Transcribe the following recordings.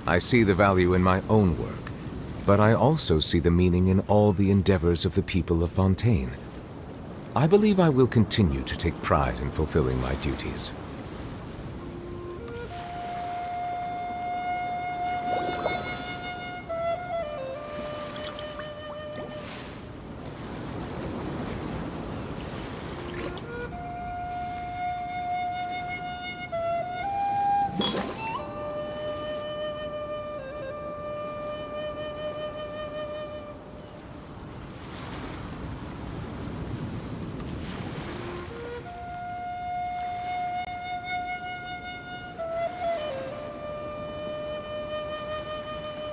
I see the value in my own work, but I also see the meaning in all the endeavors of the people of Fontaine. I believe I will continue to take pride in fulfilling my duties.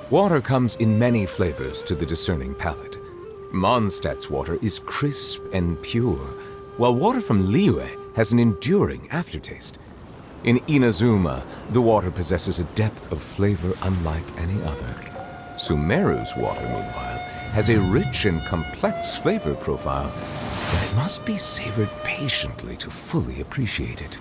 Water comes in many flavors to the discerning palate. Mondstadt's water is crisp and pure, while water from Liyue has an enduring aftertaste. In Inazuma, the water possesses a depth of flavor unlike any other. Sumeru's water, meanwhile, has a rich and complex flavor profile, but it must be savored patiently to fully appreciate it.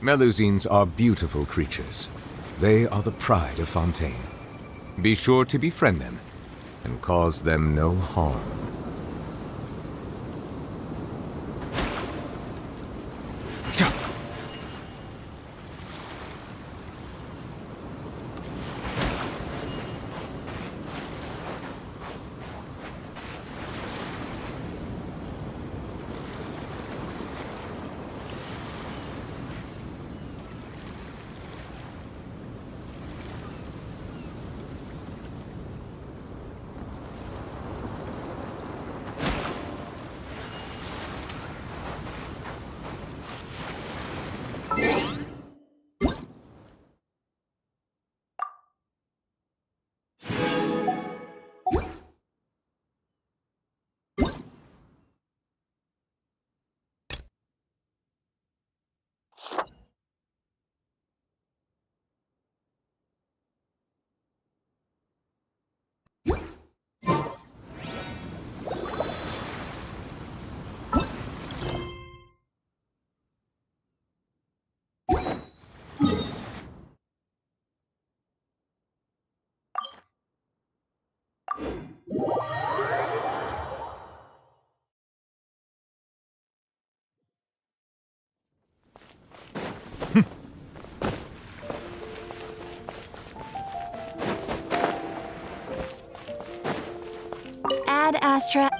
Melusines are beautiful creatures. They are the pride of Fontaine. Be sure to befriend them and cause them no harm. Ad Astra.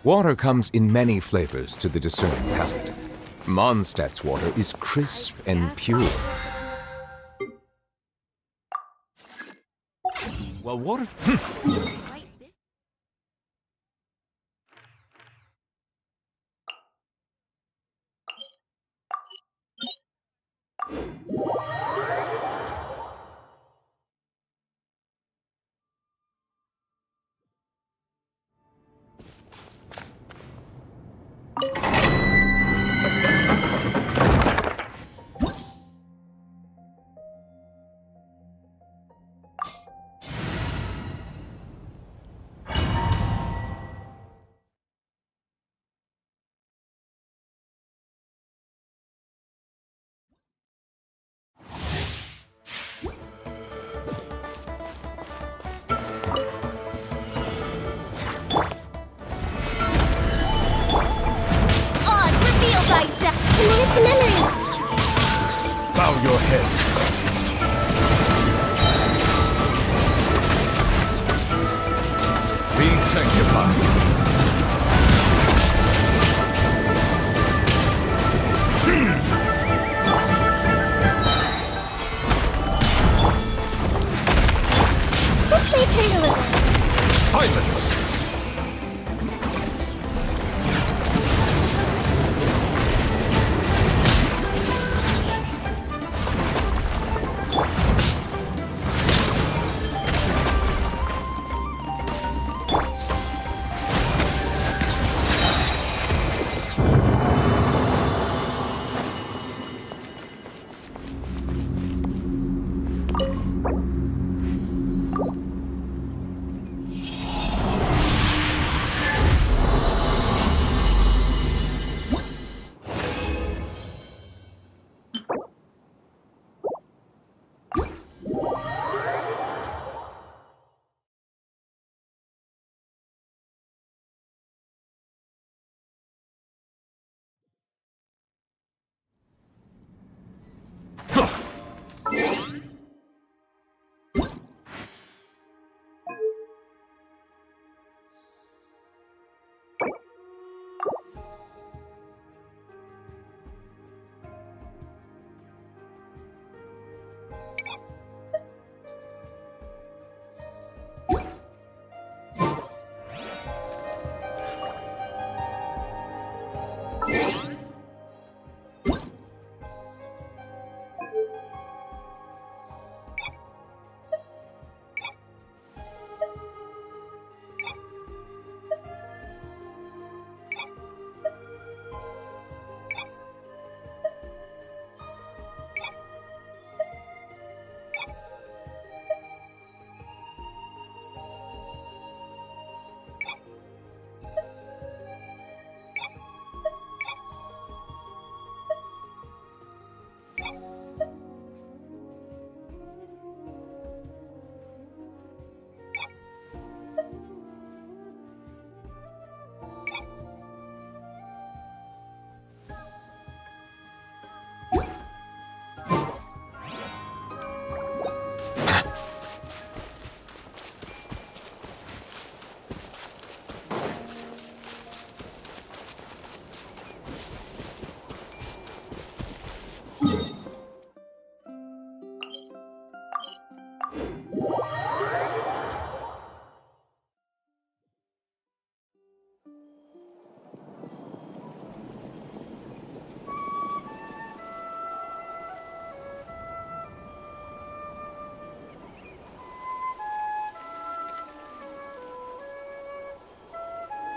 Water comes in many flavors to the discerning palate. Mondstadt's water is crisp and pure, while water... your head. Be sanctified. Just leave her a little. Silence!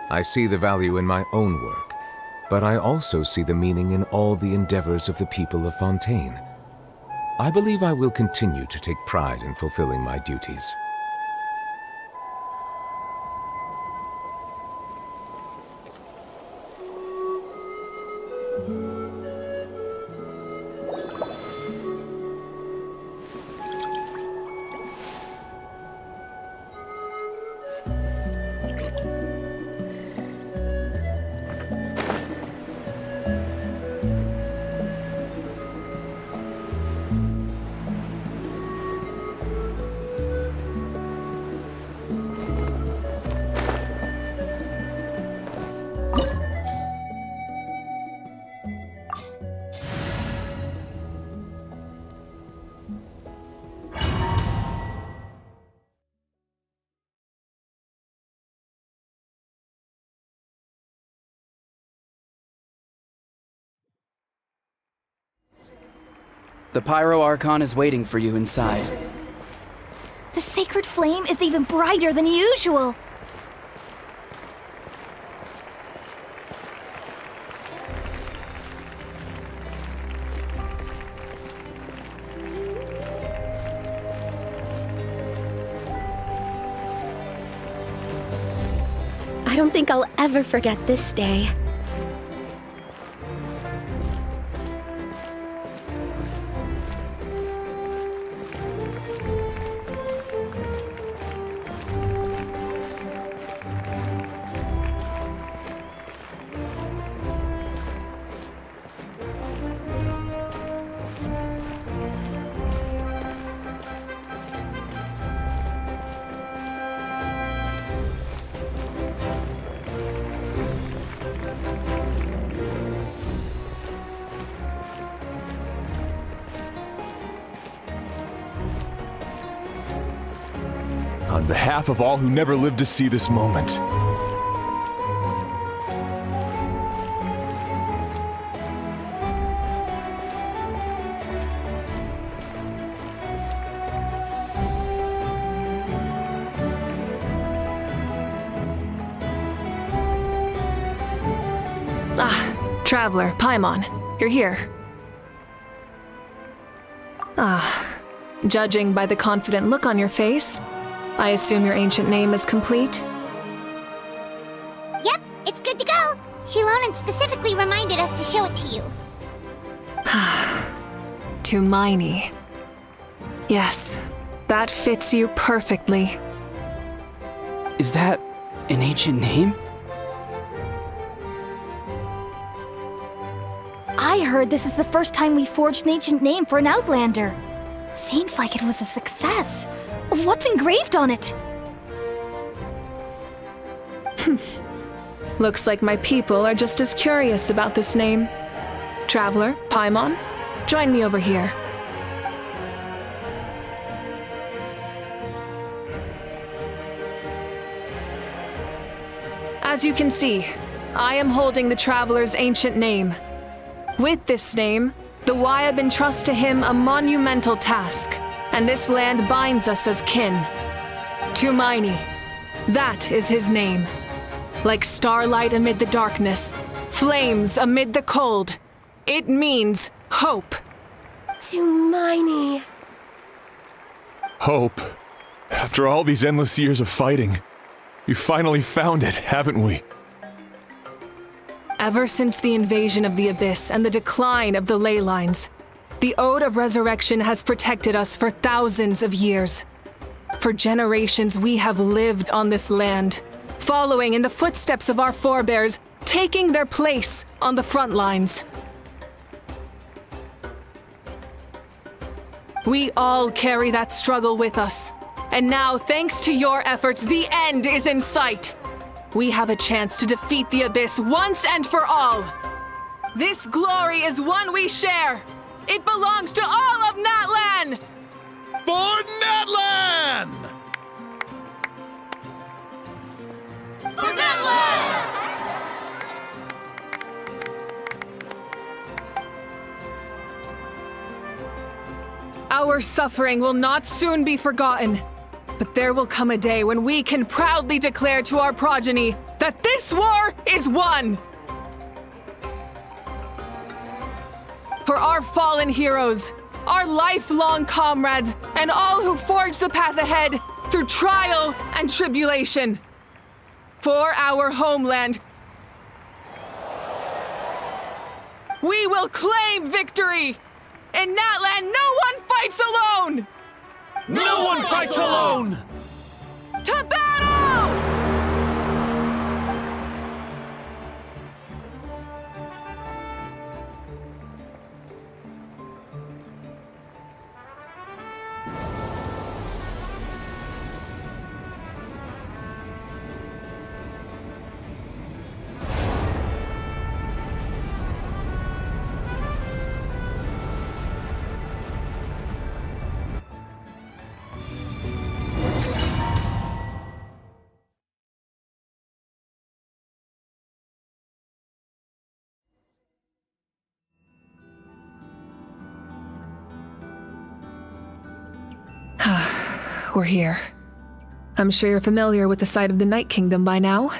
I see the value in my own work, but I also see the meaning in all the endeavors of the people of Fontaine. I believe I will continue to take pride in fulfilling my duties. The Pyro Archon is waiting for you inside. The sacred flame is even brighter than usual. I don't think I'll ever forget this day. On behalf of all who never lived to see this moment. Traveler, Paimon, you're here. Judging by the confident look on your face, I assume your ancient name is complete? Yep, it's good to go. Shilonen specifically reminded us to show it to you. To Miney. Yes, that fits you perfectly. Is that an ancient name? I heard this is the first time we forged an ancient name for an Outlander. Seems like it was a success. What's engraved on it? Looks like my people are just as curious about this name. Traveler, Paimon, join me over here. As you can see, I am holding the Traveler's ancient name. With this name, the Wyab entrust to him a monumental task, and this land binds us as kin. Tumaini, that is his name. Like starlight amid the darkness, flames amid the cold, it means hope. Tumaini. Hope. After all these endless years of fighting, we finally found it, haven't we? Ever since the invasion of the Abyss and the decline of the ley lines, the Ode of Resurrection has protected us for thousands of years. For generations we have lived on this land, following in the footsteps of our forebears, taking their place on the front lines. We all carry that struggle with us, and now, thanks to your efforts, the end is in sight. We have a chance to defeat the Abyss once and for all. This glory is one we share. It belongs to all of Natlan! For Natlan! For Natlan! Our suffering will not soon be forgotten. But there will come a day when we can proudly declare to our progeny that this war is won! For our fallen heroes, our lifelong comrades, and all who forge the path ahead through trial and tribulation. For our homeland, we will claim victory! In Natlan, no one fights alone! No one fights alone! To battle! We're here. I'm sure you're familiar with the site of the Night Kingdom by now.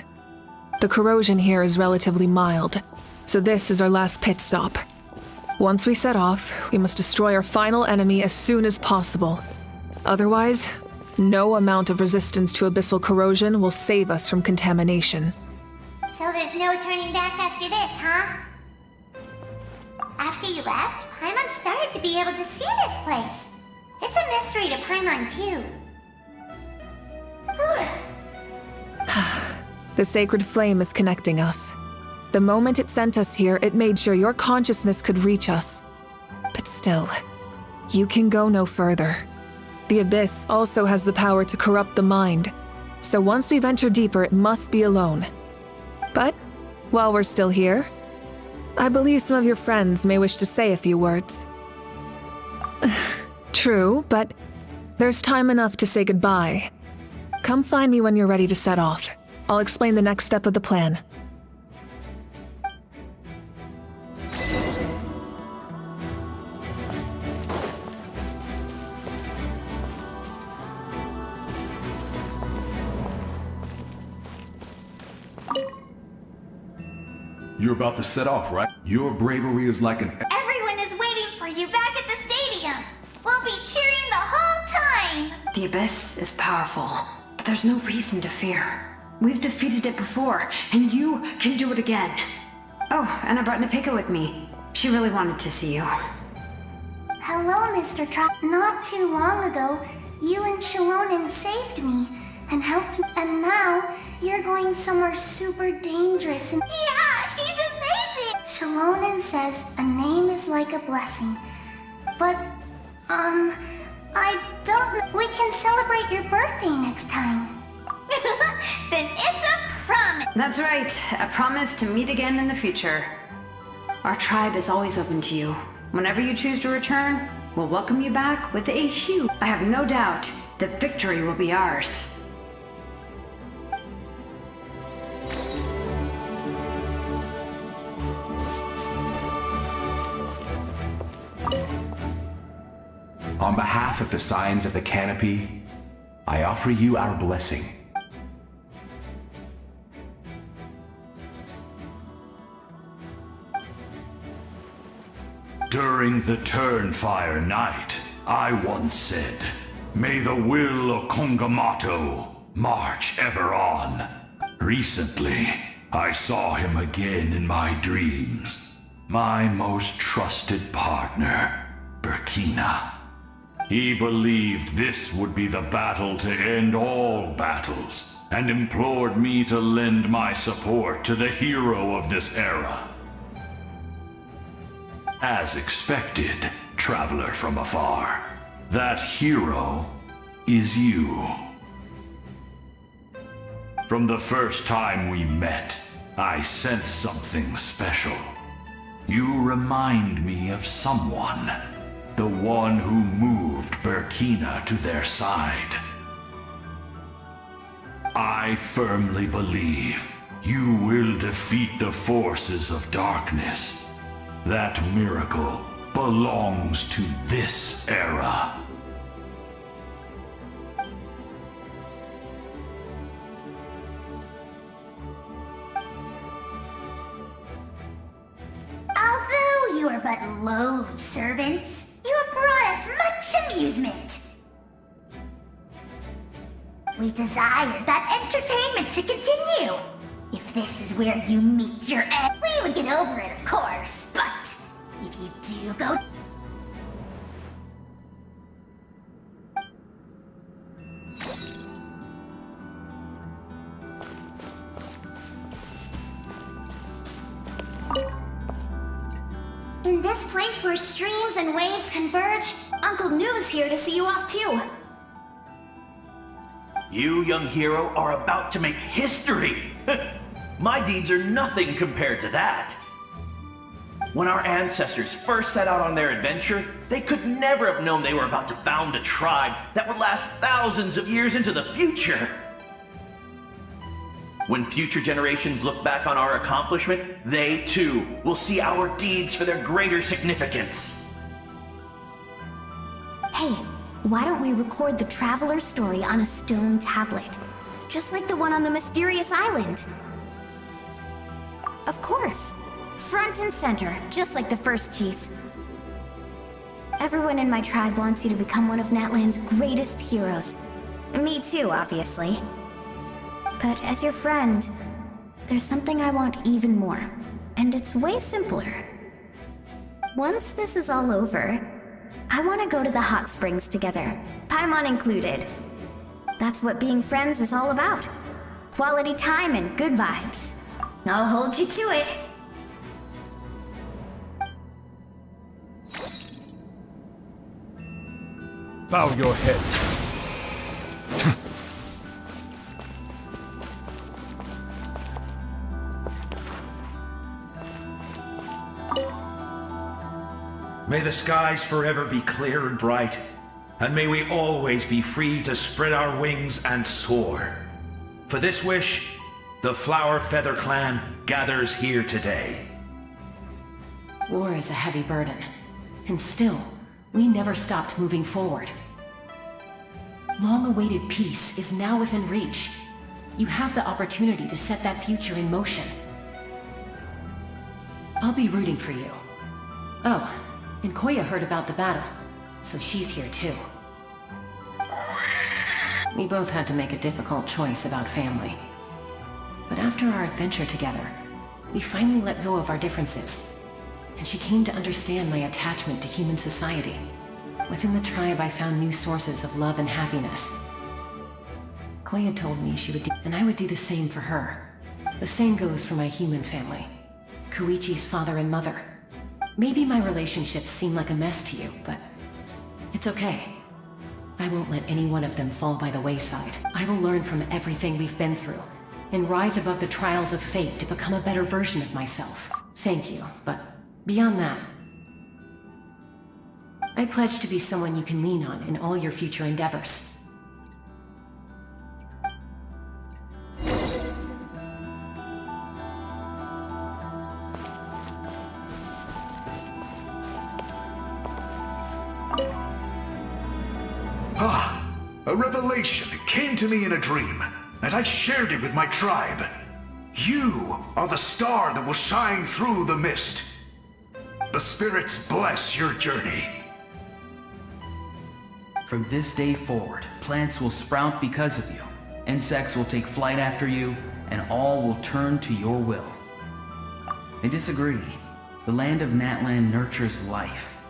The corrosion here is relatively mild, so this is our last pit stop. Once we set off, we must destroy our final enemy as soon as possible. Otherwise, no amount of resistance to abyssal corrosion will save us from contamination. So there's no turning back after this, huh? After you left, Paimon started to be able to see this place. It's a mystery to Paimon, too. The sacred flame is connecting us. The moment it sent us here, it made sure your consciousness could reach us. But still, you can go no further. The Abyss also has the power to corrupt the mind, so once we venture deeper, it must be alone. But, while we're still here, I believe some of your friends may wish to say a few words. True, but there's time enough to say goodbye. Come find me when you're ready to set off. I'll explain the next step of the plan. You're about to set off, right? Your bravery is like an... Everyone is waiting for you back at the stadium. We'll be cheering the whole time. The Abyss is powerful, but there's no reason to fear. We've defeated it before, and you can do it again. Oh, and I brought MAVUIKA with me. She really wanted to see you. Hello, Mr. Not too long ago, you and Shalonen saved me and helped me. And now, you're going somewhere super dangerous and... Yeah, he's amazing! Shalonen says a name is like a blessing. But, I don't know. We can celebrate your birthday next time. Then it's a promise. That's right, a promise to meet again in the future. Our tribe is always open to you. Whenever you choose to return, we'll welcome you back with a huge... I have no doubt that victory will be ours. On behalf of the Signs of the Canopy, I offer you our blessing. During the Turnfire Night, I once said, "May the will of Kongamato march ever on." Recently, I saw him again in my dreams. My most trusted partner, Burkina. He believed this would be the battle to end all battles, and implored me to lend my support to the hero of this era. As expected, traveler from afar, that hero is you. From the first time we met, I sensed something special. You remind me of someone. The one who moved Burkina to their side. I firmly believe you will defeat the forces of darkness. That miracle belongs to this era. Although you are but lowly servants, you have brought us much amusement. We desire that entertainment to continue. If this is where you meet your end, we would get over it, of course. But if you do go... In this place where streams and waves converge, Uncle Noo's here to see you off too. You, young hero, are about to make history! My deeds are nothing compared to that. When our ancestors first set out on their adventure, they could never have known they were about to found a tribe that would last thousands of years into the future. When future generations look back on our accomplishment, they too will see our deeds for their greater significance. Hey, why don't we record the traveler's story on a stone tablet? Just like the one on the mysterious island. Of course. Front and center, just like the first chief. Everyone in my tribe wants you to become one of Natlan's greatest heroes. Me too, obviously. But as your friend, there's something I want even more. And it's way simpler. Once this is all over, I want to go to the hot springs together, Paimon included. That's what being friends is all about. Quality time and good vibes. I'll hold you to it. Bow your head. May the skies forever be clear and bright. and may we always be free to spread our wings and soar. For this wish, the Flower Feather Clan gathers here today. War is a heavy burden, and still, we never stopped moving forward. Long-awaited peace is now within reach. You have the opportunity to set that future in motion. I'll be rooting for you. Oh, and Koya heard about the battle, so she's here too. We both had to make a difficult choice about family. But after our adventure together, we finally let go of our differences, and she came to understand my attachment to human society. Within the tribe, I found new sources of love and happiness. Koya told me she would and I would do the same for her. The same goes for my human family, Koichi's father and mother. Maybe my relationships seem like a mess to you, but it's okay. I won't let any one of them fall by the wayside. I will learn from everything we've been through, and rise above the trials of fate to become a better version of myself. Thank you, but beyond that, I pledge to be someone you can lean on in all your future endeavors. A revelation came to me in a dream, and I shared it with my tribe. You are the star that will shine through the mist. The spirits bless your journey. From this day forward, plants will sprout because of you. Insects will take flight after you, and all will turn to your will. I disagree. The land of Natlan nurtures life,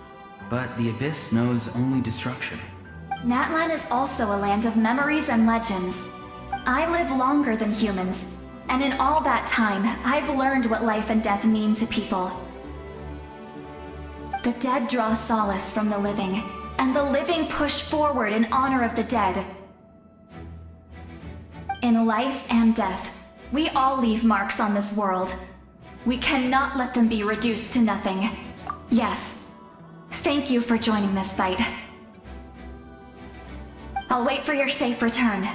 but the Abyss knows only destruction. Natlan is also a land of memories and legends. I live longer than humans, and in all that time, I've learned what life and death mean to people. The dead draw solace from the living, and the living push forward in honor of the dead. In life and death, we all leave marks on this world. We cannot let them be reduced to nothing. Yes, thank you for joining this fight. I'll wait for your safe return.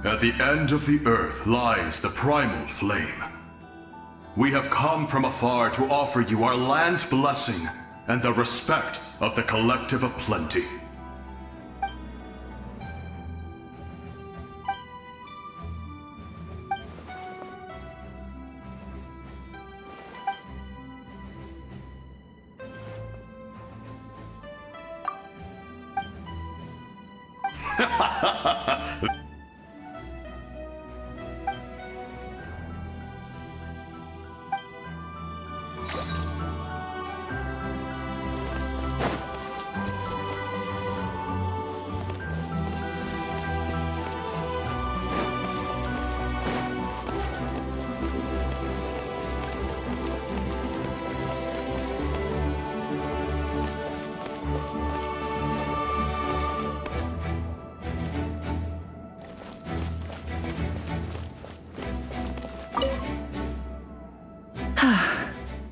At the end of the earth lies the primal flame. We have come from afar to offer you our land's blessing and the respect of the collective of plenty.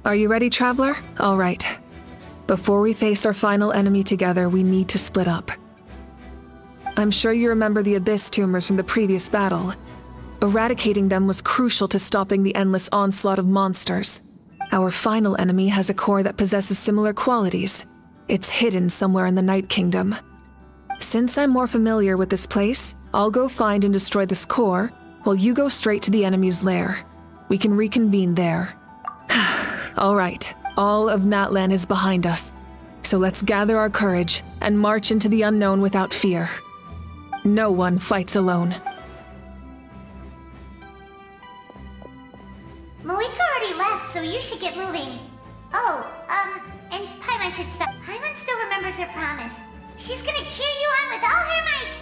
Are you ready, Traveler? All right. Before we face our final enemy together, we need to split up. I'm sure you remember the Abyss tumors from the previous battle. Eradicating them was crucial to stopping the endless onslaught of monsters. Our final enemy has a core that possesses similar qualities. It's hidden somewhere in the Night Kingdom. Since I'm more familiar with this place, I'll go find and destroy this core, while you go straight to the enemy's lair. We can reconvene there. All right, all of Natlan is behind us. So let's gather our courage and march into the unknown without fear. No one fights alone. MAVUIKA already left, so you should get moving. Oh, and Paimon should stop. Paimon still remembers her promise. She's gonna cheer you on with all her might.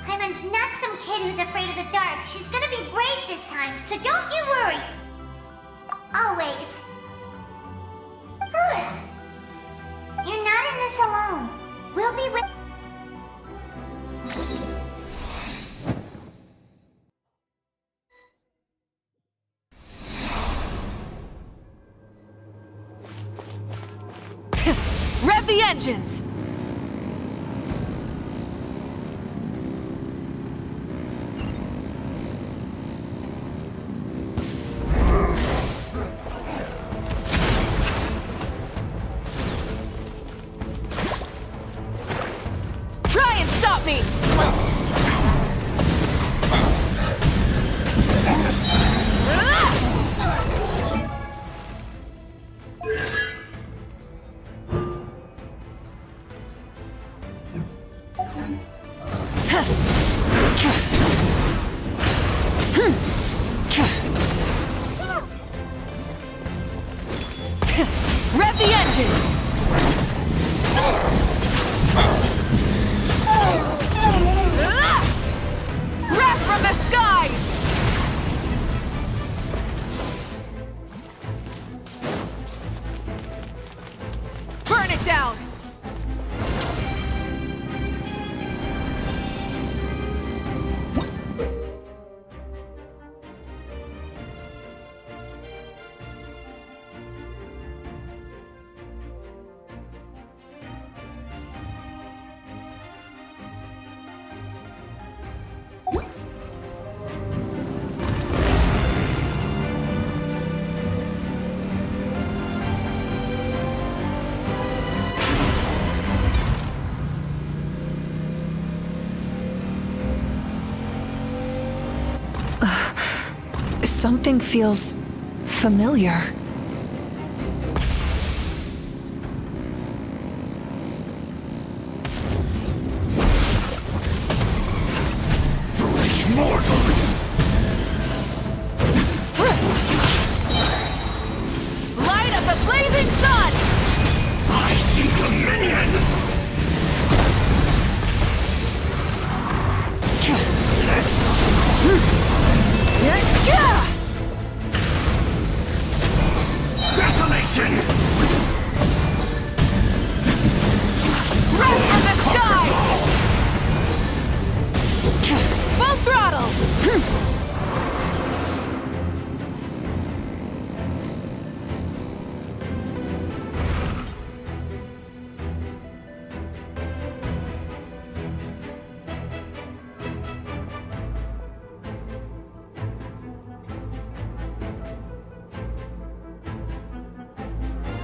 Paimon's not some kid who's afraid of the dark. She's gonna be brave this time, so don't you worry. Always. Good. You're not in this alone. We'll be with... engines! Try and stop me! Rev the engines! Wrath from the skies! Burn it down! Something feels familiar. Foolish mortals! Light of the blazing sun! I see dominion! Desolation! Right from the sky! Full throttle!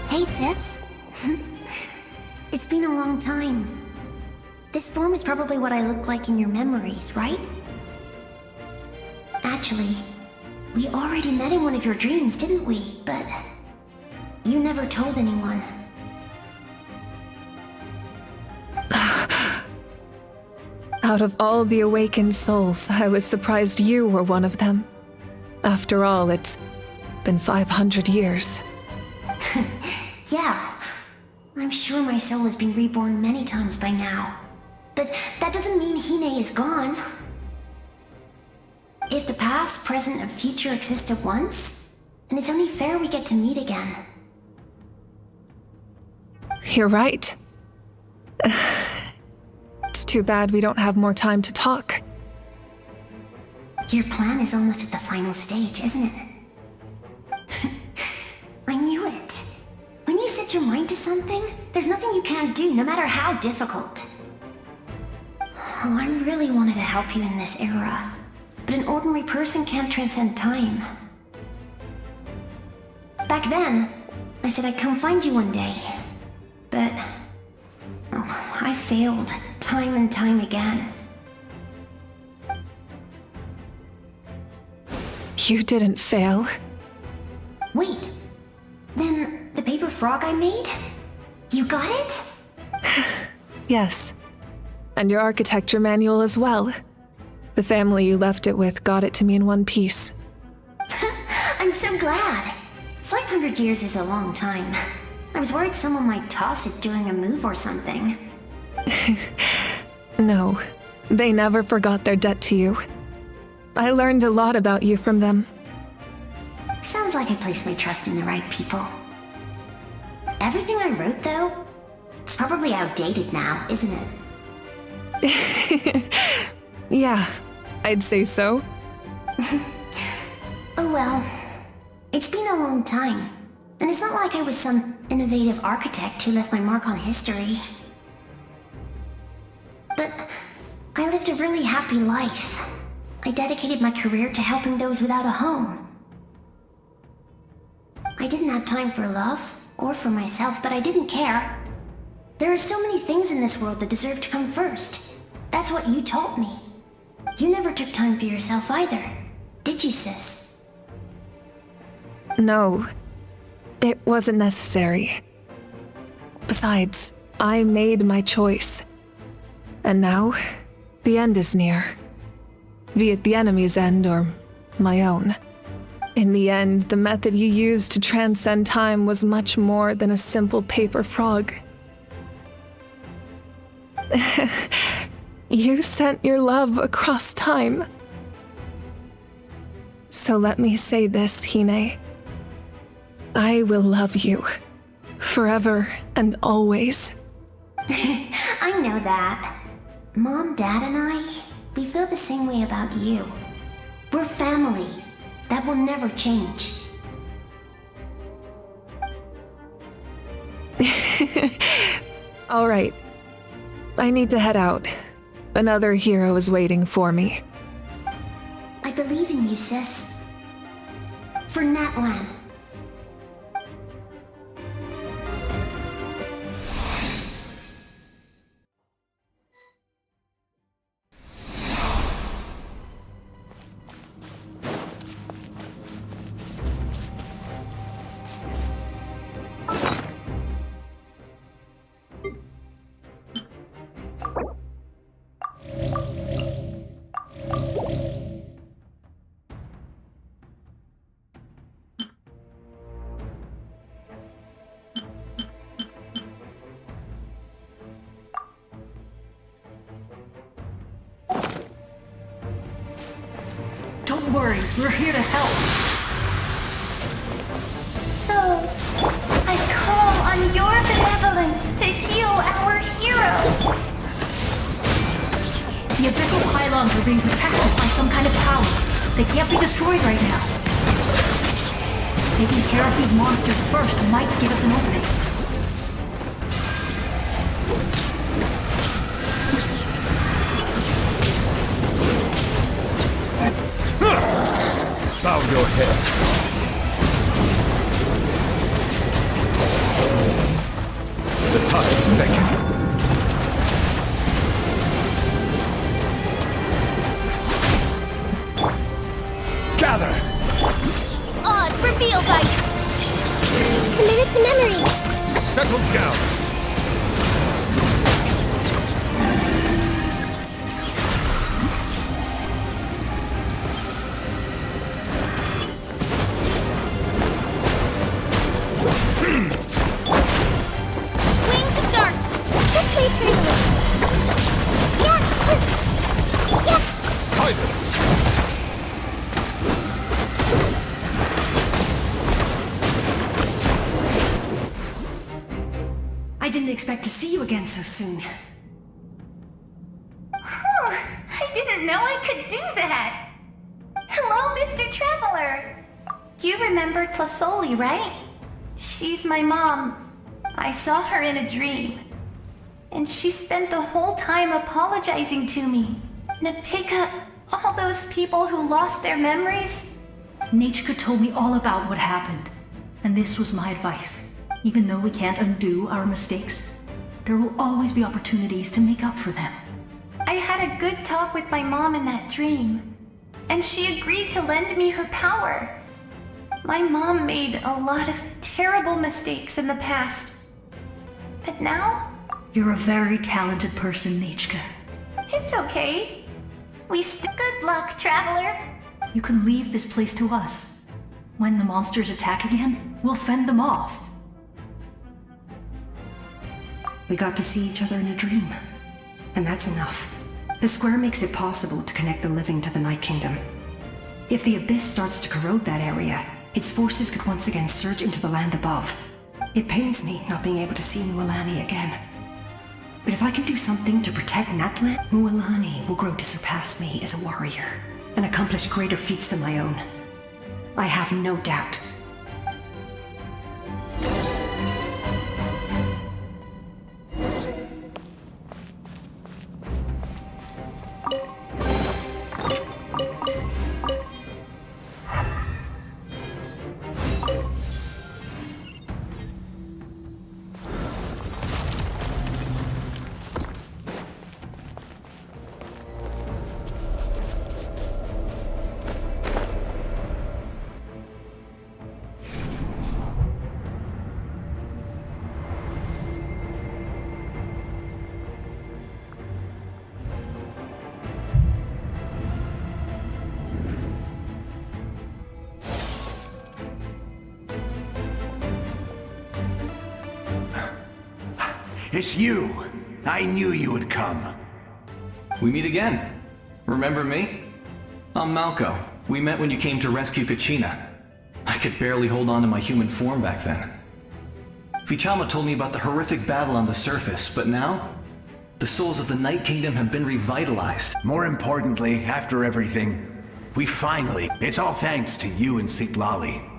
Hey, sis. It's been a long time. This form is probably what I look like in your memories, right? Actually, we already met in one of your dreams, didn't we? But you never told anyone. Out of all the awakened souls, I was surprised you were one of them. After all, it's been 500 years. Yeah. I'm sure my soul has been reborn many times by now. But that doesn't mean Hine is gone. If the past, present, and future exist at once, then it's only fair we get to meet again. You're right. It's too bad we don't have more time to talk. Your plan is almost at the final stage, isn't it? I knew it. When you set your mind to something, there's nothing you can't do, no matter how difficult. Oh, I really wanted to help you in this era, but an ordinary person can't transcend time. Back then, I said I'd come find you one day, but I failed time and time again. You didn't fail. Wait, then the paper frog I made? You got it? Yes. And your architecture manual as well. The family you left it with got it to me in one piece. I'm so glad. 500 years is a long time. I was worried someone might toss it during a move or something. No, they never forgot their debt to you. I learned a lot about you from them. Sounds like I placed my trust in the right people. Everything I wrote, though, it's probably outdated now, isn't it? Yeah, I'd say so. Oh well. It's been a long time, And it's not like I was some innovative architect who left my mark on history. But I lived a really happy life. I dedicated my career to helping those without a home. I didn't have time for love, or for myself, but I didn't care. There are so many things in this world that deserve to come first. That's what you taught me. You never took time for yourself either, did you, sis? No, it wasn't necessary. Besides, I made my choice. And now, the end is near. Be it the enemy's end or my own. In the end, the method you used to transcend time was much more than a simple paper frog. You sent your love across time. So let me say this, Hine. I will love you. Forever and always. I know that. Mom, Dad, and I, we feel the same way about you. We're family. That will never change. All right. I need to head out. Another hero is waiting for me. I believe in you, sis. For Natlan. Don't worry, we're here to help. So, I call on your benevolence to heal our hero. The abyssal pylons are being protected by some kind of power. They can't be destroyed right now. Taking care of these monsters first might give us an opening. Bow your head. The tides beckon. Gather! Odds for Beelbite! Committed to memory! Settle down! Wings of Dark! This way, Friendly! Yeah! Silence! I didn't expect to see you again so soon. I didn't know I could do that! Hello, Mr. Traveler! You remember Tlasoli, right? She's my mom. I saw her in a dream. And she spent the whole time apologizing to me. MAVUIKA, all those people who lost their memories. Nechka told me all about what happened, and this was my advice. Even though we can't undo our mistakes, there will always be opportunities to make up for them. I had a good talk with my mom in that dream, and she agreed to lend me her power. My mom made a lot of terrible mistakes in the past. But now, You're a very talented person, Nechka. it's okay. Good luck, Traveler. You can leave this place to us. When the monsters attack again, we'll fend them off. We got to see each other in a dream, and that's enough. The square makes it possible to connect the living to the Night Kingdom. If the Abyss starts to corrode that area, its forces could once again surge into the land above. It pains me not being able to see Mualani again. But if I can do something to protect Natlan, Mualani will grow to surpass me as a warrior and accomplish greater feats than my own. I have no doubt. It's you! I knew you would come. We meet again. Remember me? I'm Malco. We met when you came to rescue Kachina. I could barely hold on to my human form back then. Vichama told me about the horrific battle on the surface, but now, the souls of the Night Kingdom have been revitalized. More importantly, after everything, we finally... It's all thanks to you and Sitlali.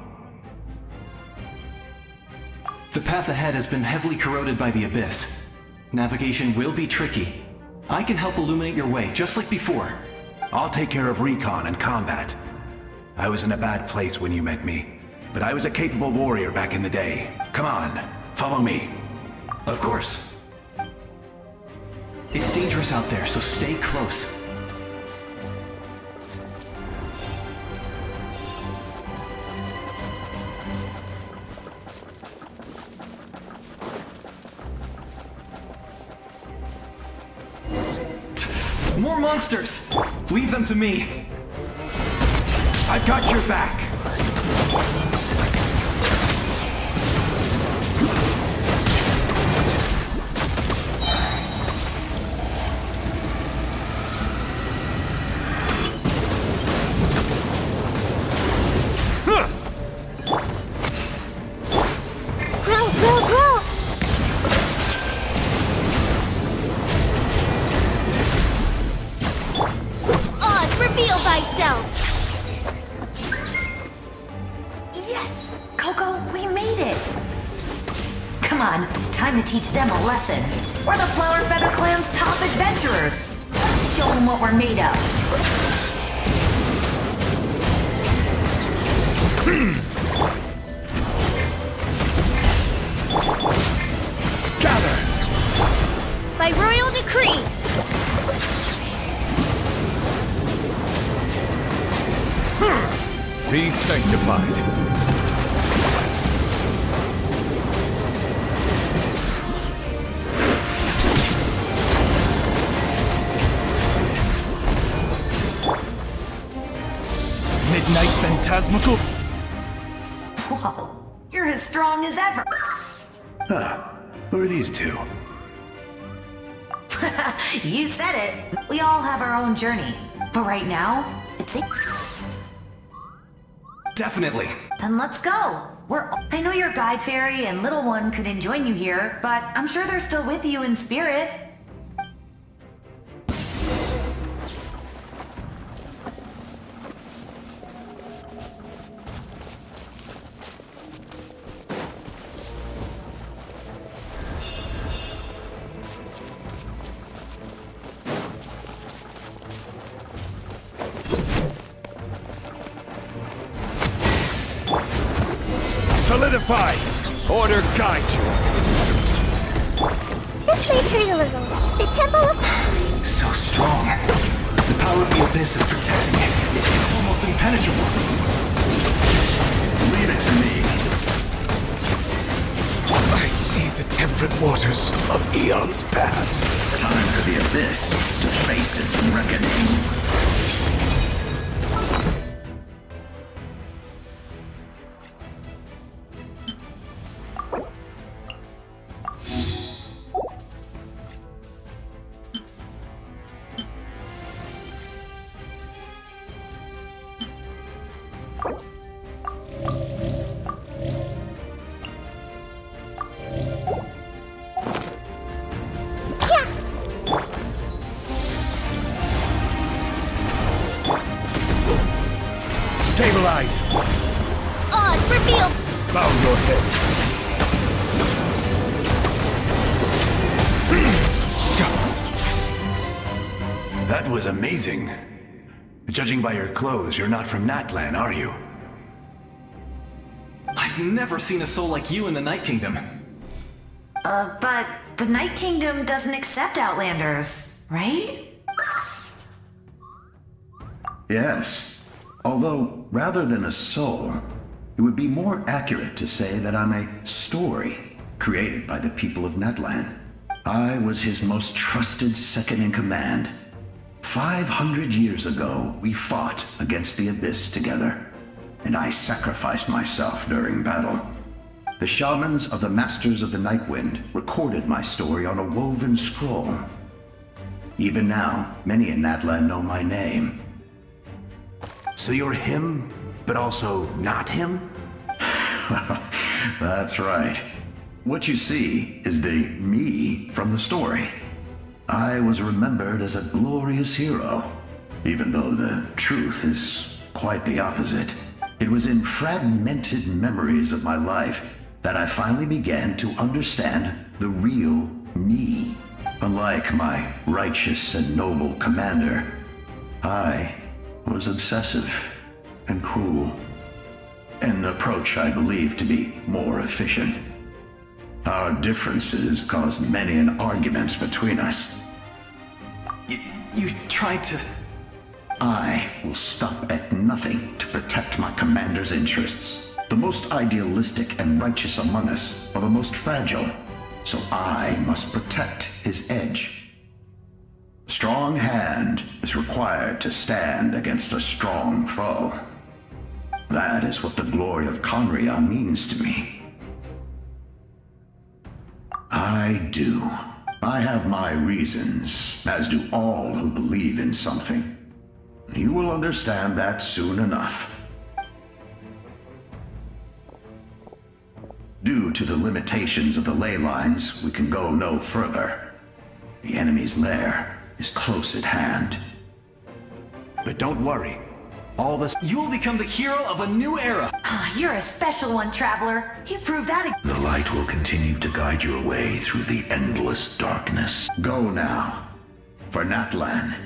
The path ahead has been heavily corroded by the Abyss. Navigation will be tricky. I can help illuminate your way, just like before. I'll take care of recon and combat. I was in a bad place when you met me, but I was a capable warrior back in the day. Come on, follow me. Of course. It's dangerous out there, so stay close. More monsters! Leave them to me! I've got your back! Teach them a lesson. We're the Flower Feather Clan's top adventurers. Let's show them what we're made of. Gather! By royal decree! Be sanctified. Midnight Phantasmical? Whoa, you're as strong as ever. Huh. Who are these two? You said it. We all have our own journey. But right now, it's a... Definitely. Then let's go. I know your guide fairy and little one couldn't join you here, but I'm sure they're still with you in spirit. Solidify! Order guide you! This may hurt a little. The Temple of... So strong. The power of the Abyss is protecting it. It's almost impenetrable. Leave it to me. I see the temperate waters of eons past. Time for the Abyss to face its reckoning. Stabilize! Odds reveal! Bow your head. That was amazing. Judging by your clothes, you're not from Natlan, are you? I've never seen a soul like you in the Night Kingdom. But the Night Kingdom doesn't accept Outlanders, right? Yes. Although, rather than a soul, it would be more accurate to say that I'm a story created by the people of Natlan. I was his most trusted second-in-command. 500 years ago, we fought against the Abyss together, and I sacrificed myself during battle. The shamans of the Masters of the Nightwind recorded my story on a woven scroll. Even now, many in Natlan know my name. So you're him, but also not him? That's right. What you see is the me from the story. I was remembered as a glorious hero, even though the truth is quite the opposite. It was in fragmented memories of my life that I finally began to understand the real me. Unlike my righteous and noble commander, I was obsessive and cruel. An approach I believe to be more efficient. Our differences caused many an arguments between us. You tried to... I will stop at nothing to protect my commander's interests. The most idealistic and righteous among us are the most fragile, so I must protect his edge. A strong hand is required to stand against a strong foe. That is what the glory of Conria means to me. I do. I have my reasons, as do all who believe in something. You will understand that soon enough. Due to the limitations of the ley lines, we can go no further. The enemy's lair is close at hand. But don't worry. All this... You will become the hero of a new era! You're a special one, Traveler. You proved that. The light will continue to guide your way through the endless darkness. Go now. For Natlan.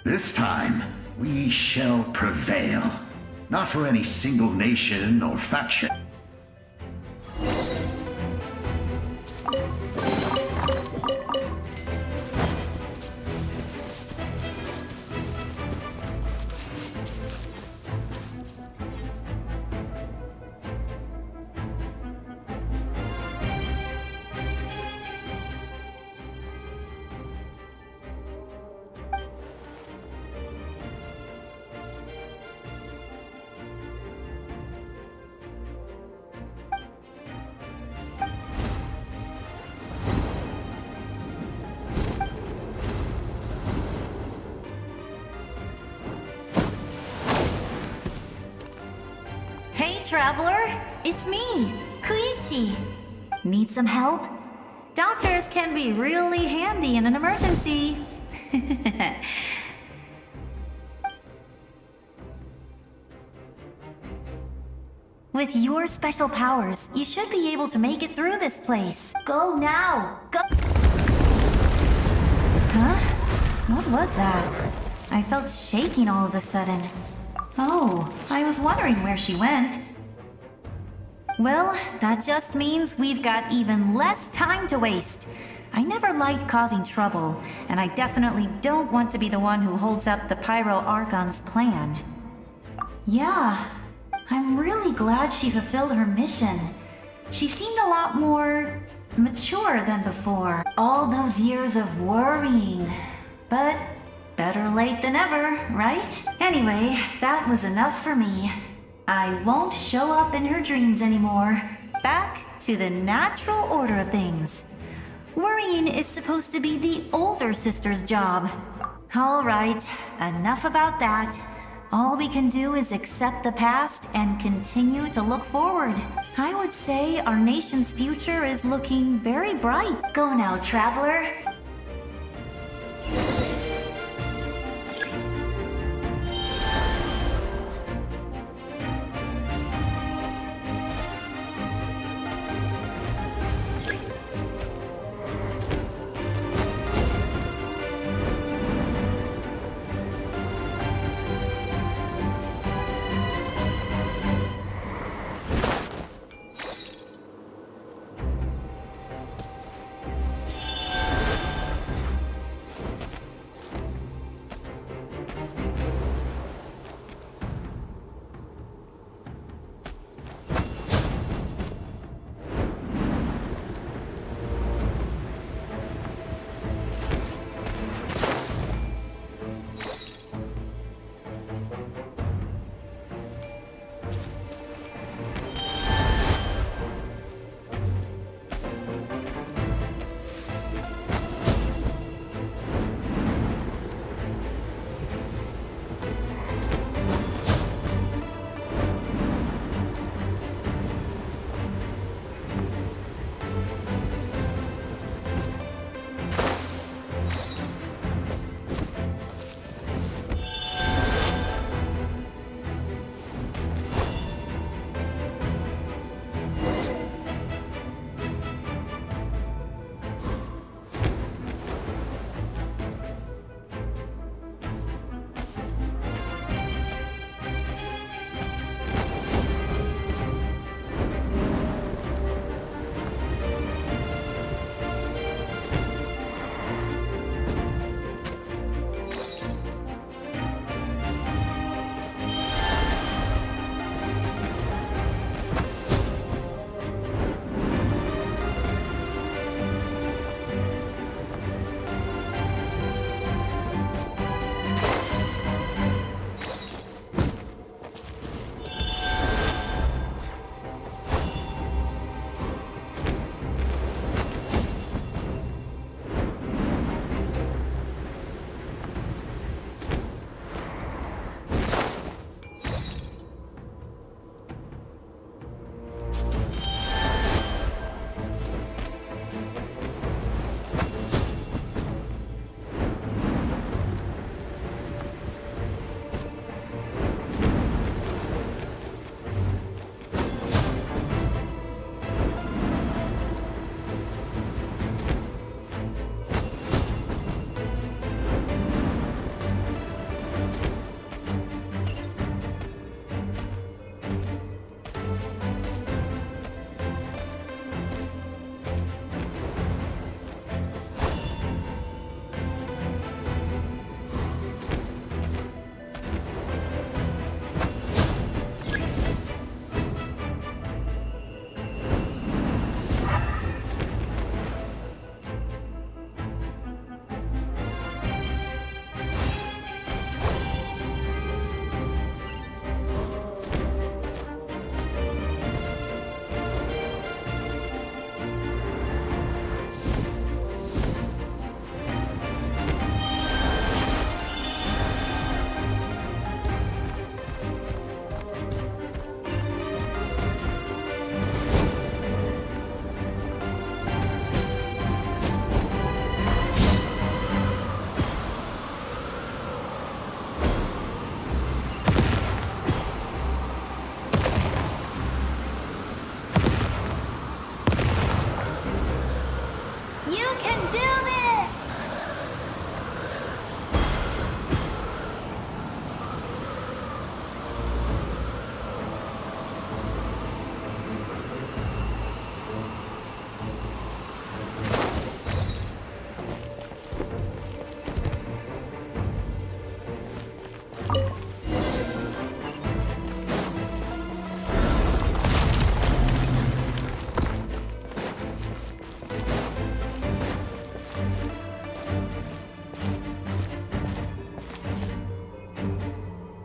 This time, we shall prevail. Not for any single nation or faction. Hey, Traveler! It's me, Koichi. Need some help? Doctors can be really handy in an emergency. With your special powers, you should be able to make it through this place. Go now! Go! Huh? What was that? I felt shaking all of a sudden. Oh, I was wondering where she went. Well, that just means we've got even less time to waste. I never liked causing trouble, and I definitely don't want to be the one who holds up the Pyro Archon's plan. Yeah, I'm really glad she fulfilled her mission. She seemed a lot more mature than before. All those years of worrying. But better late than ever, right? Anyway, that was enough for me. I won't show up in her dreams anymore. Back to the natural order of things. Worrying is supposed to be the older sister's job. All right, enough about that. All we can do is accept the past and continue to look forward. I would say our nation's future is looking very bright. Go now, Traveler.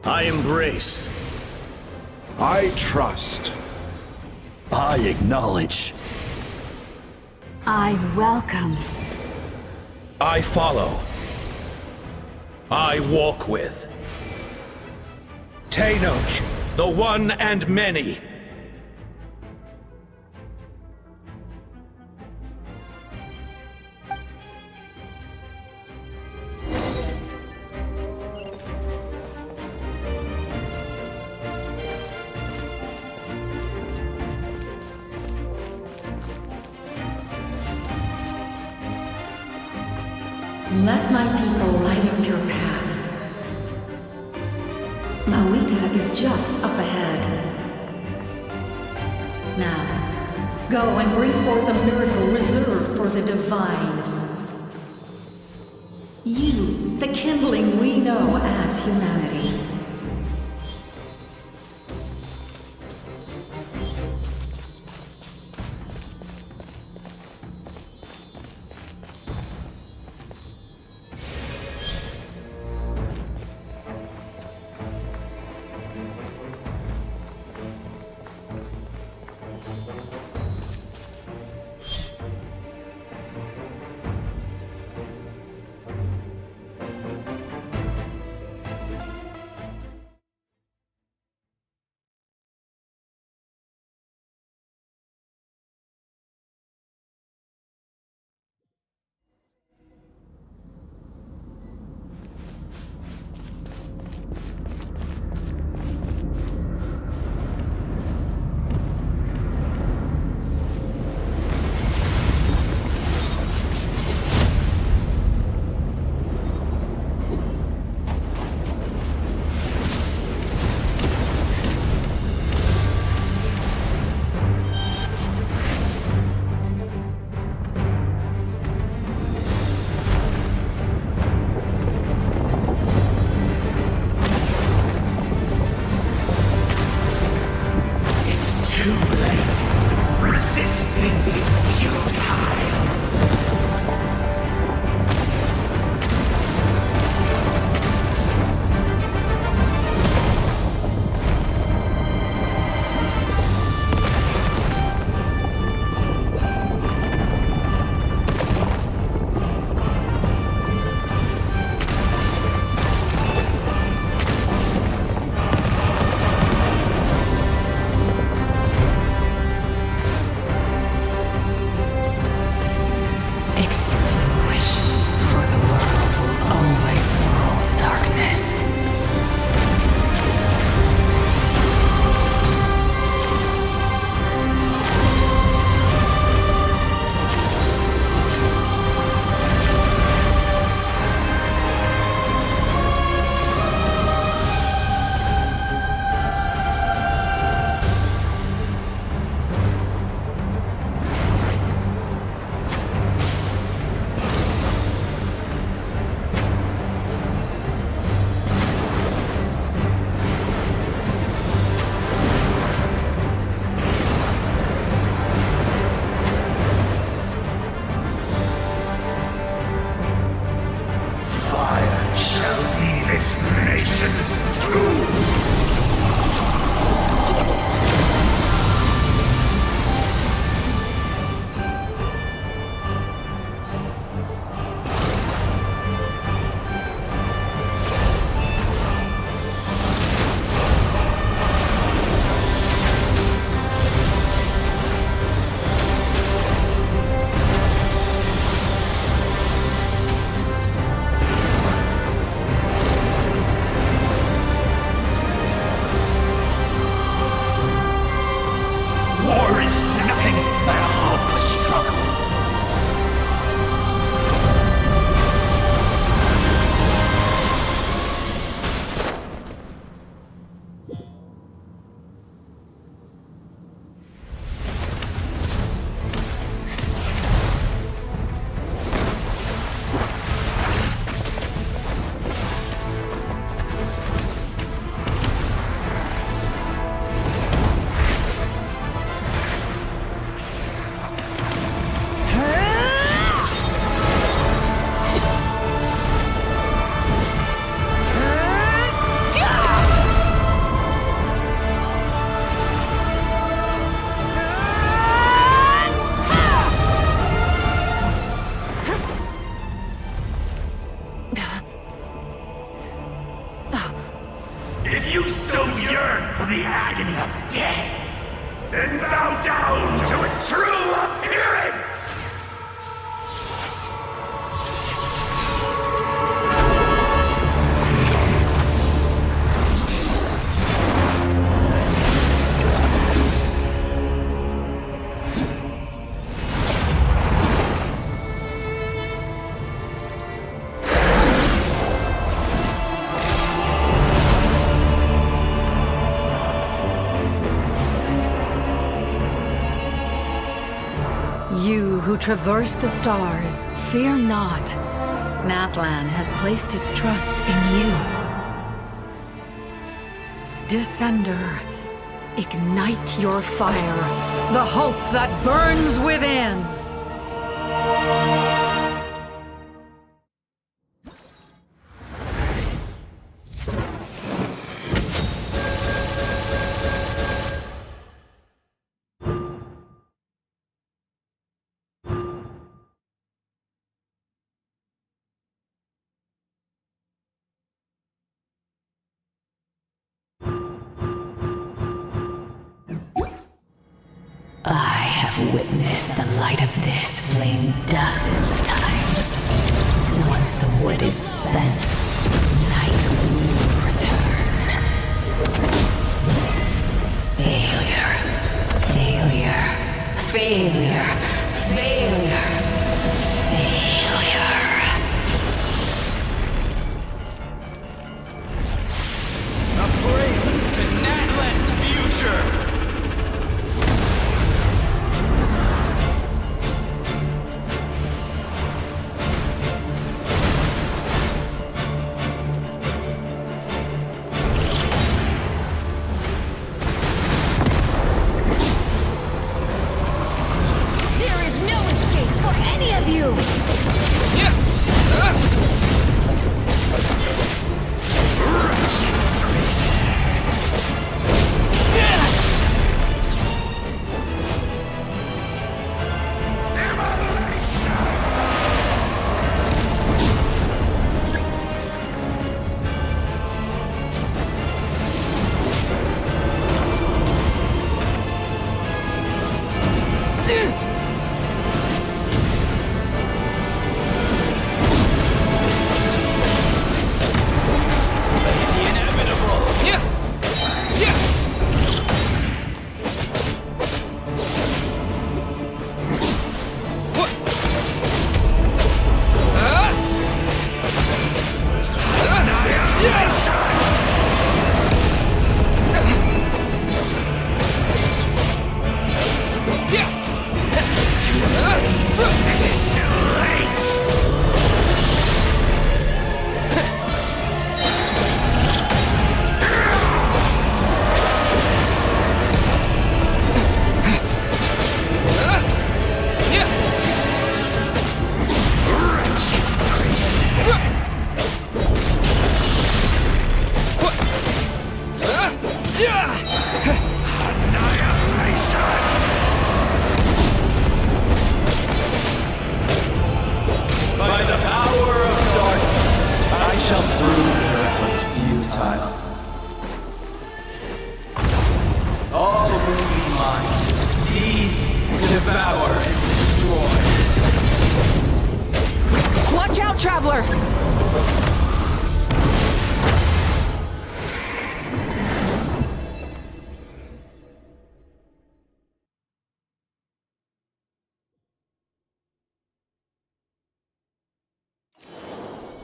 I embrace. I trust. I acknowledge. I welcome. I follow. I walk with. Tenoch, the one and many. Let my people light up your path. MAVUIKA is just up ahead. Now, go and bring forth a miracle reserved for the divine. You, the kindling we know as humanity. Resistance is futile. so yearn for the agony of death, and bow down to its true appearance! You who traverse the stars, fear not. Natlan has placed its trust in you. Descender, ignite your fire, the hope that burns within. I have witnessed the light of this flame dozens of times. Once the wood is spent, night will return. Failure. Failure. Failure. Failure. Failure. A prelude to Natlan's future!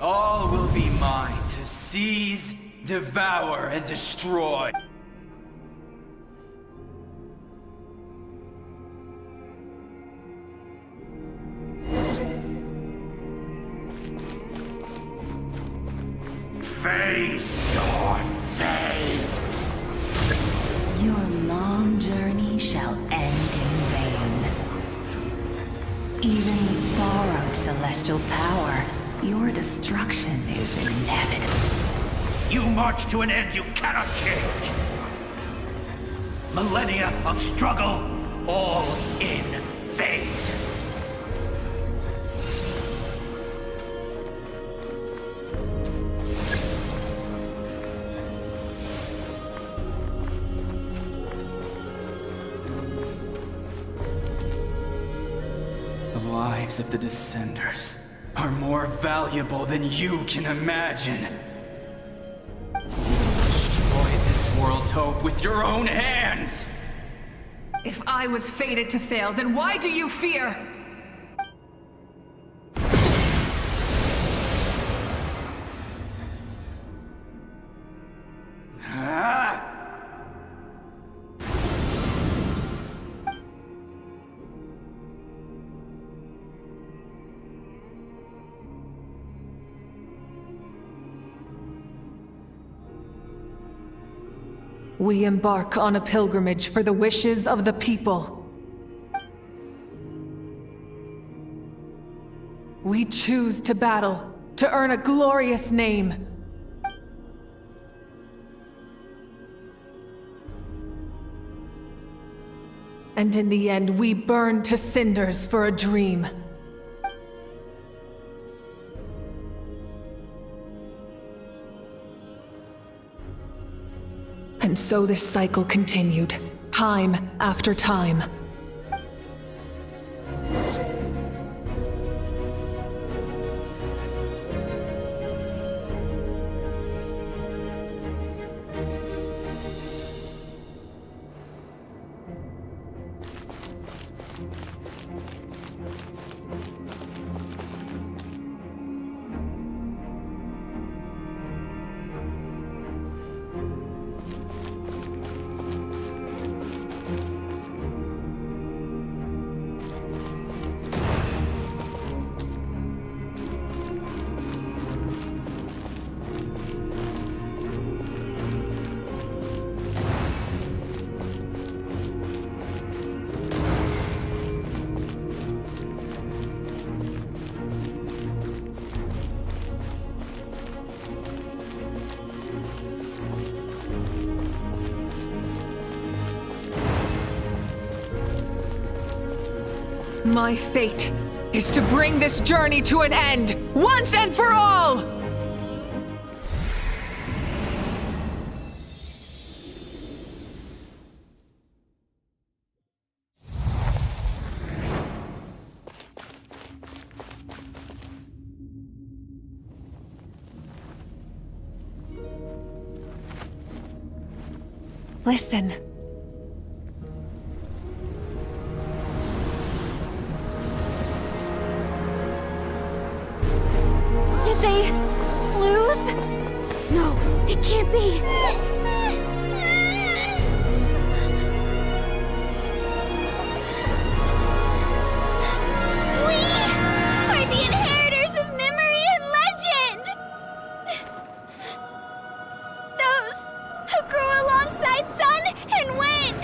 All will be mine to seize, devour, and destroy. Face your fate! Your long journey shall end in vain. Even with borrowed celestial power, your destruction is inevitable. You march to an end you cannot change. Millennia of struggle, all in vain. lives of the Descenders are more valuable than you can imagine. You've destroyed this world's hope with your own hands! If I was fated to fail, then why do you fear? We embark on a pilgrimage for the wishes of the people. We choose to battle, to earn a glorious name. And in the end, we burn to cinders for a dream. And so this cycle continued, time after time. My fate is to bring this journey to an end, once and for all! Listen. Did they lose? No, it can't be. We are the inheritors of memory and legend. Those who grew alongside sun and wind.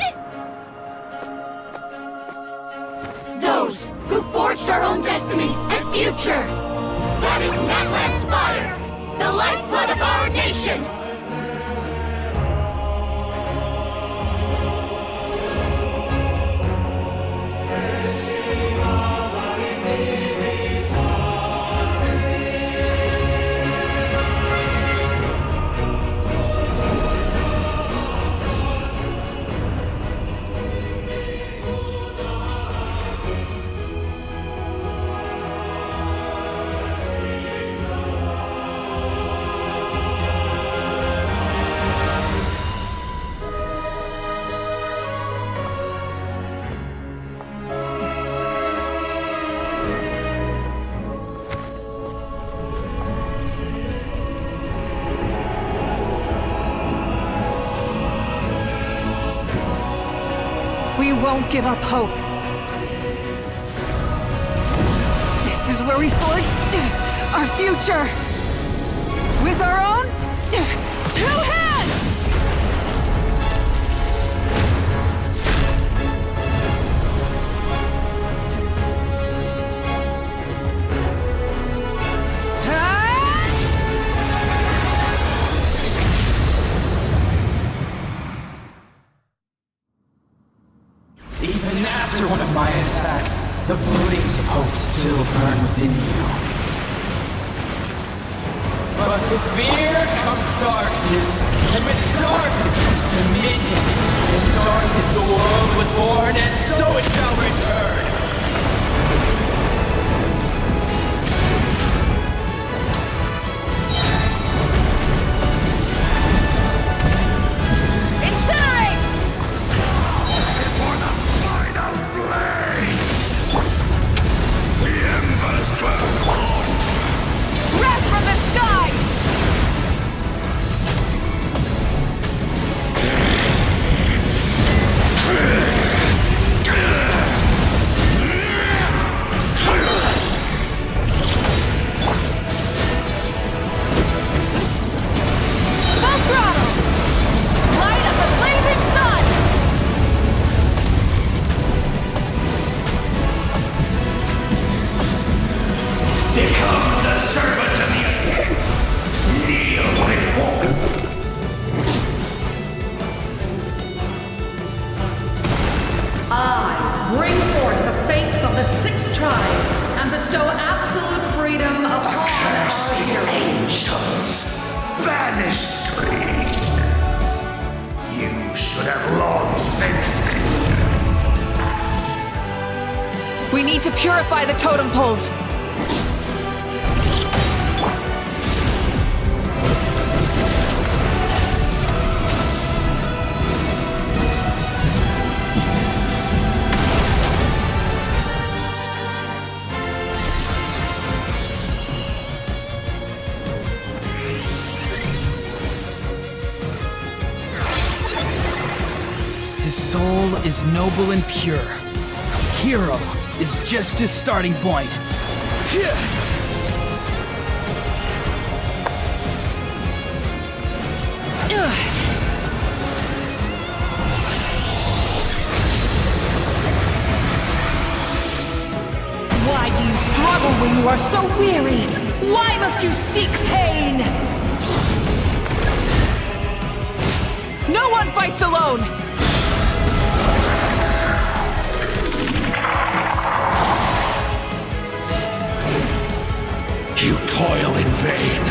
Those who forged our own destiny and future. That is Natlan's fire, the lifeblood of our nation! We won't give up hope. This is where we forge our future. With our own 2 hands! Even after one of my attacks, the flames of hope still burn within you. But with fear comes darkness, and with darkness comes dominion. In darkness the world was born, and so it shall return. vanished green. You should have long since been. We need to purify the totem poles. His soul is noble and pure. Hero is just his starting point. Why do you struggle when you are so weary? Why must you seek pain? No one fights alone! You toil in vain,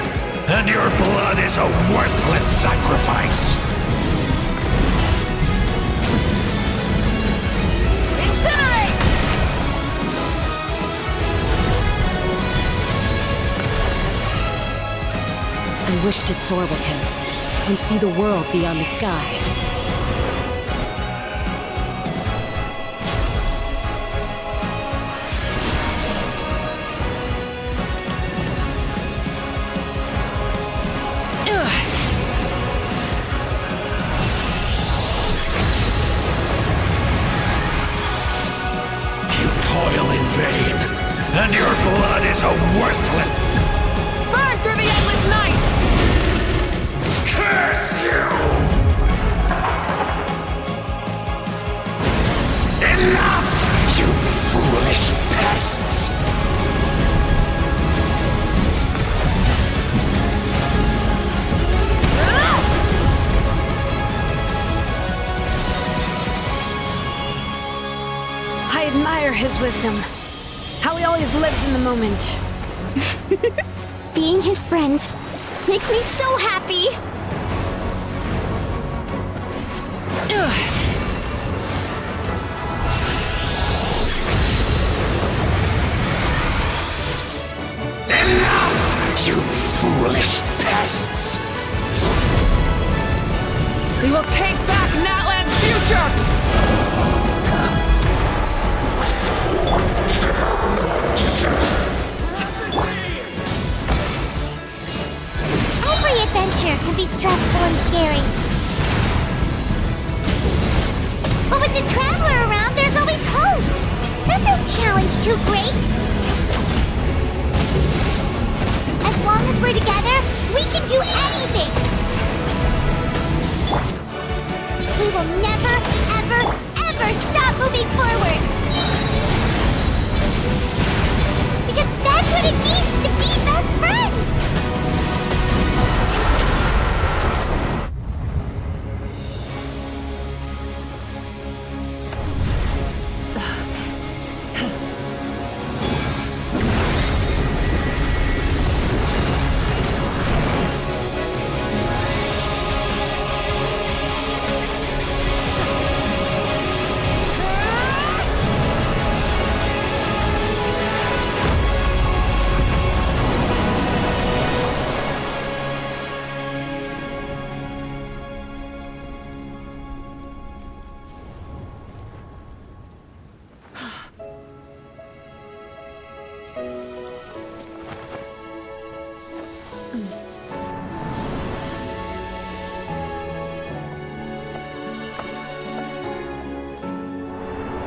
and your blood is a worthless sacrifice. Incinerate! I wish to soar with him and see the world beyond the sky. And your blood is a worthless... Burn through the endless night! Curse you! Enough, you foolish pests! I admire his wisdom. How he always lives in the moment. Being his friend makes me so happy! Enough, you foolish pests! We will take back Natlan's future! Every adventure can be stressful and scary. But with the Traveler around, there's always hope! There's no challenge too great! As long as we're together, we can do anything! We will never, ever, ever stop moving forward! Because that's what it means to be best friends!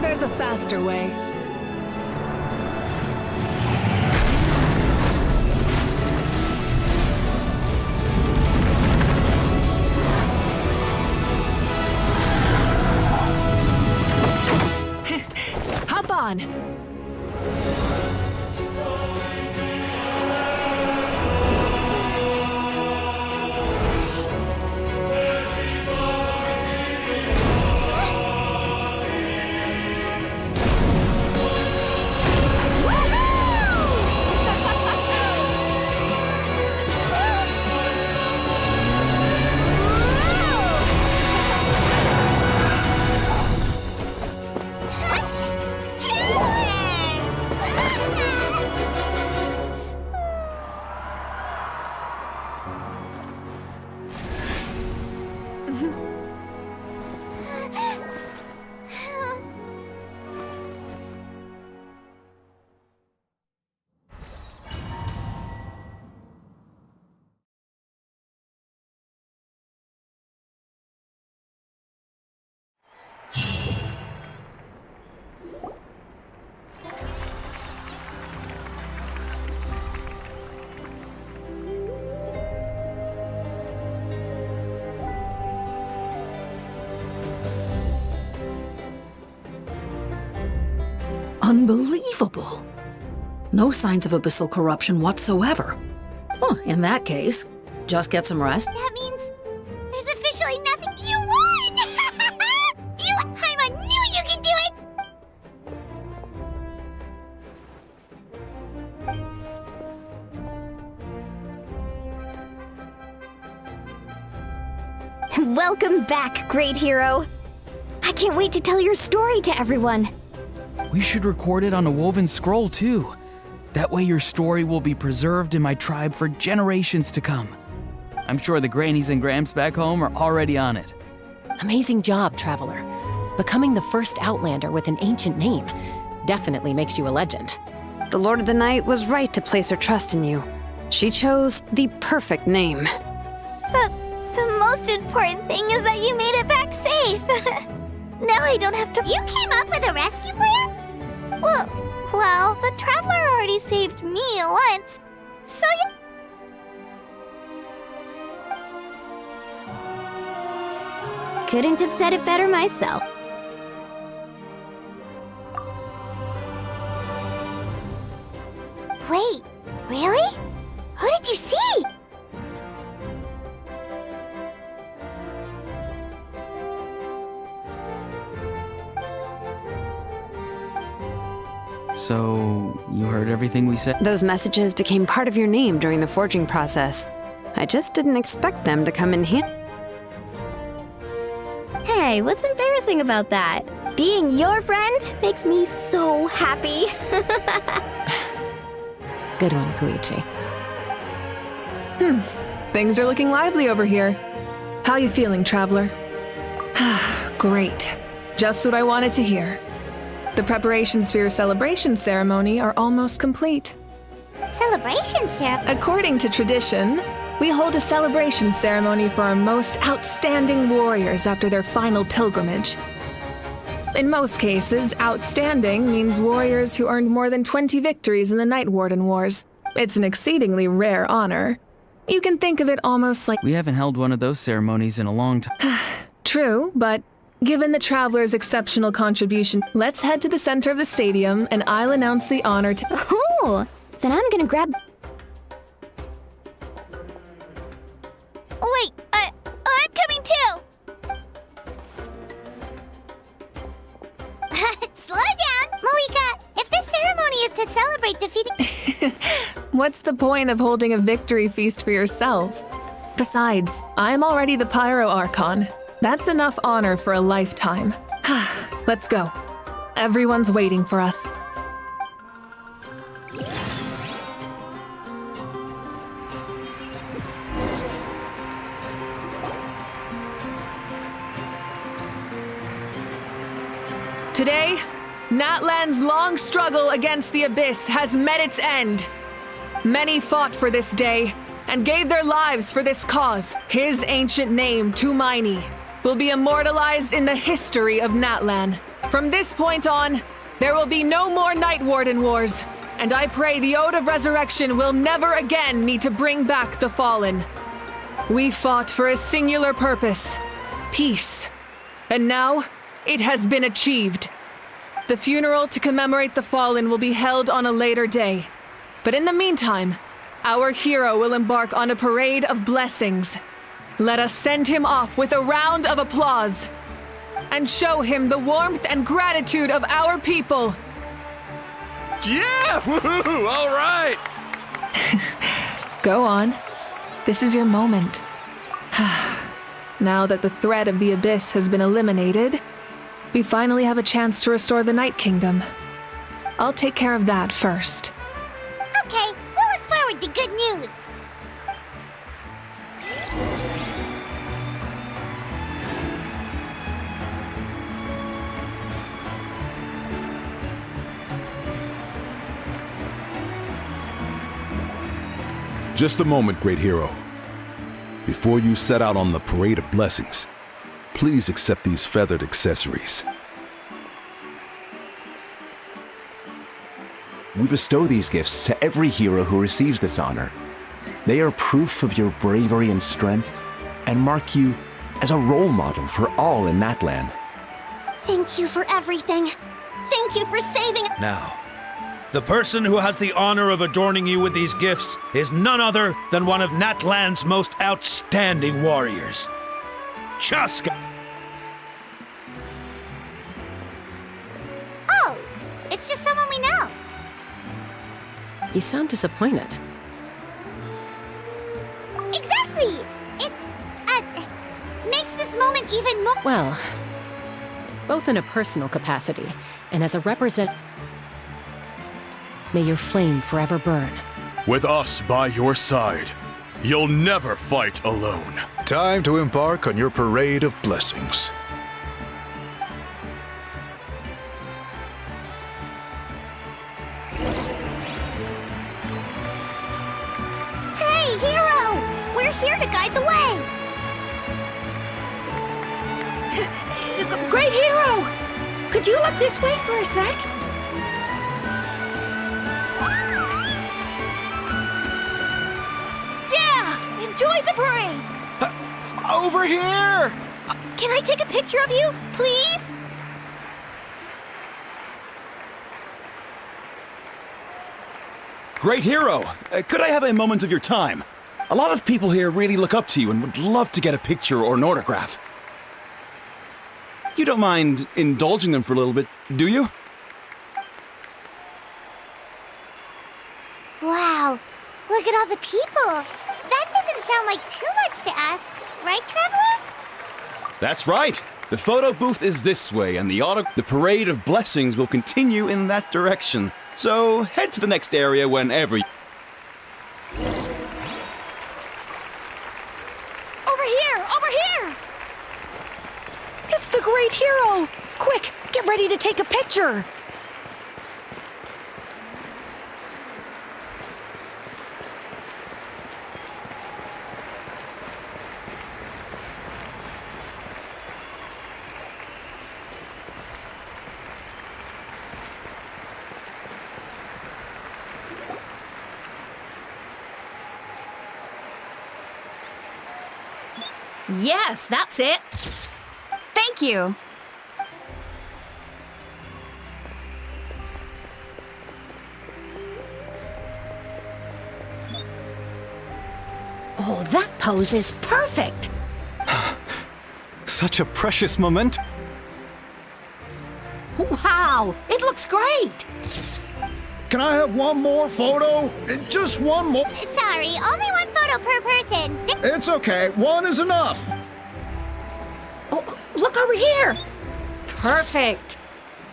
There's a faster way. Hop on! Unbelievable. No signs of abyssal corruption whatsoever. Well, in that case, just get some rest. That means there's officially nothing. You won! I knew you could do it! Welcome back, great hero. I can't wait to tell your story to everyone. We should record it on a woven scroll, too. That way your story will be preserved in my tribe for generations to come. I'm sure the grannies and gramps back home are already on it. Amazing job, Traveler. Becoming the first Outlander with an ancient name definitely makes you a legend. The Lord of the Night was right to place her trust in you. She chose the perfect name. The most important thing is that you made it back safe. Now I don't have to. You came up with a rescue plan? Well, the Traveler already saved me once, so Couldn't have said it better myself. Wait, really? Who did you see? So, you heard everything we said? Those messages became part of your name during the forging process. I just didn't expect them to come in handy. Hey, what's embarrassing about that? Being your friend makes me so happy. Good one, Koichi. Things are looking lively over here. How you feeling, Traveler? Great. Just what I wanted to hear. The preparations for your celebration ceremony are almost complete. Celebration ceremony? According to tradition, we hold a celebration ceremony for our most outstanding warriors after their final pilgrimage. In most cases, outstanding means warriors who earned more than 20 victories in the Night Warden Wars. It's an exceedingly rare honor. You can think of it almost like— We haven't held one of those ceremonies in a long time. True, but given the Traveler's exceptional contribution, let's head to the center of the stadium and I'll announce the honor to— Ooh, then I'm gonna grab— Wait, I'm coming too! Slow down! MAVUIKA, if this ceremony is to celebrate defeating— What's the point of holding a victory feast for yourself? Besides, I'm already the Pyro Archon. That's enough honor for a lifetime. Let's go. Everyone's waiting for us. Today, Natlan's long struggle against the Abyss has met its end. Many fought for this day and gave their lives for this cause. His ancient name, Tumaini, will be immortalized in the history of Natlan. From this point on, there will be no more Night Warden Wars, and I pray the Ode of Resurrection will never again need to bring back the Fallen. We fought for a singular purpose, peace, and now it has been achieved. The funeral to commemorate the Fallen will be held on a later day, but in the meantime, our hero will embark on a parade of blessings. Let us send him off with a round of applause and show him the warmth and gratitude of our people. Yeah! Woohoo! All right! Go on. This is your moment. Now that the threat of the Abyss has been eliminated, we finally have a chance to restore the Night Kingdom. I'll take care of that first. Okay, we'll look forward to good news. Just a moment, great hero. Before you set out on the Parade of Blessings, please accept these feathered accessories. We bestow these gifts to every hero who receives this honor. They are proof of your bravery and strength, and mark you as a role model for all in Natlan. Thank you for everything. Thank you for saving. Now, the person who has the honor of adorning you with these gifts is none other than one of Natlan's most outstanding warriors, Chaska. Oh, it's just someone we know. You sound disappointed. Exactly! It, makes this moment even more— Well, both in a personal capacity and as a may your flame forever burn. With us by your side, you'll never fight alone. Time to embark on your Parade of Blessings. Hey, hero! We're here to guide the way! Great hero! Could you look this way for a sec? Yeah! Enjoy the parade! Over here! Can I take a picture of you, please? Great hero! Could I have a moment of your time? A lot of people here really look up to you and would love to get a picture or an autograph. You don't mind indulging them for a little bit, do you? Wow, look at all the people. That doesn't sound like too much to ask, right, Traveler? That's right. The photo booth is this way, and the Parade of Blessings will continue in that direction. So head to the next area whenever you... Over here! Over here! It's the great hero! Quick, get ready to take a picture! Yes, that's it. Thank you. Oh, that pose is perfect. Such a precious moment. Wow, it looks great. Can I have one more photo? Just one more. Sorry, only one photo per person. It's okay, one is enough. Oh, look over here. Perfect.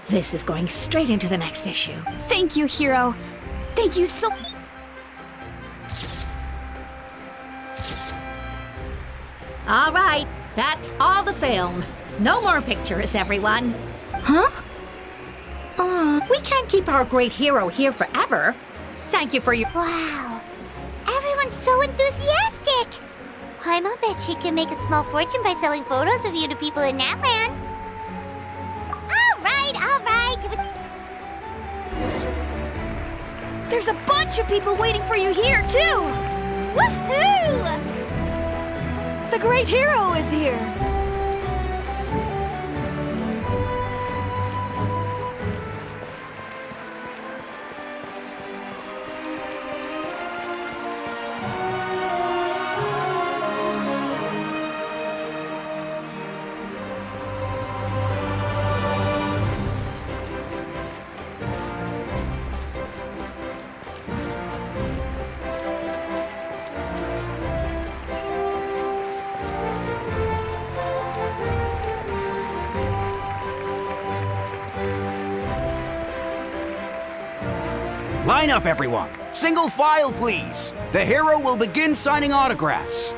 This is going straight into the next issue. Thank you, hero. Thank you so— All right, that's all the film. No more pictures, everyone. Huh? We can't keep our great hero here forever. Thank you for your— Wow, everyone's so enthusiastic. I'll bet she can make a small fortune by selling photos of you to people in Natlan. All right, all right. There's a bunch of people waiting for you here, too! Woohoo! The great hero is here! Line up, everyone. Single file, please. The hero will begin signing autographs.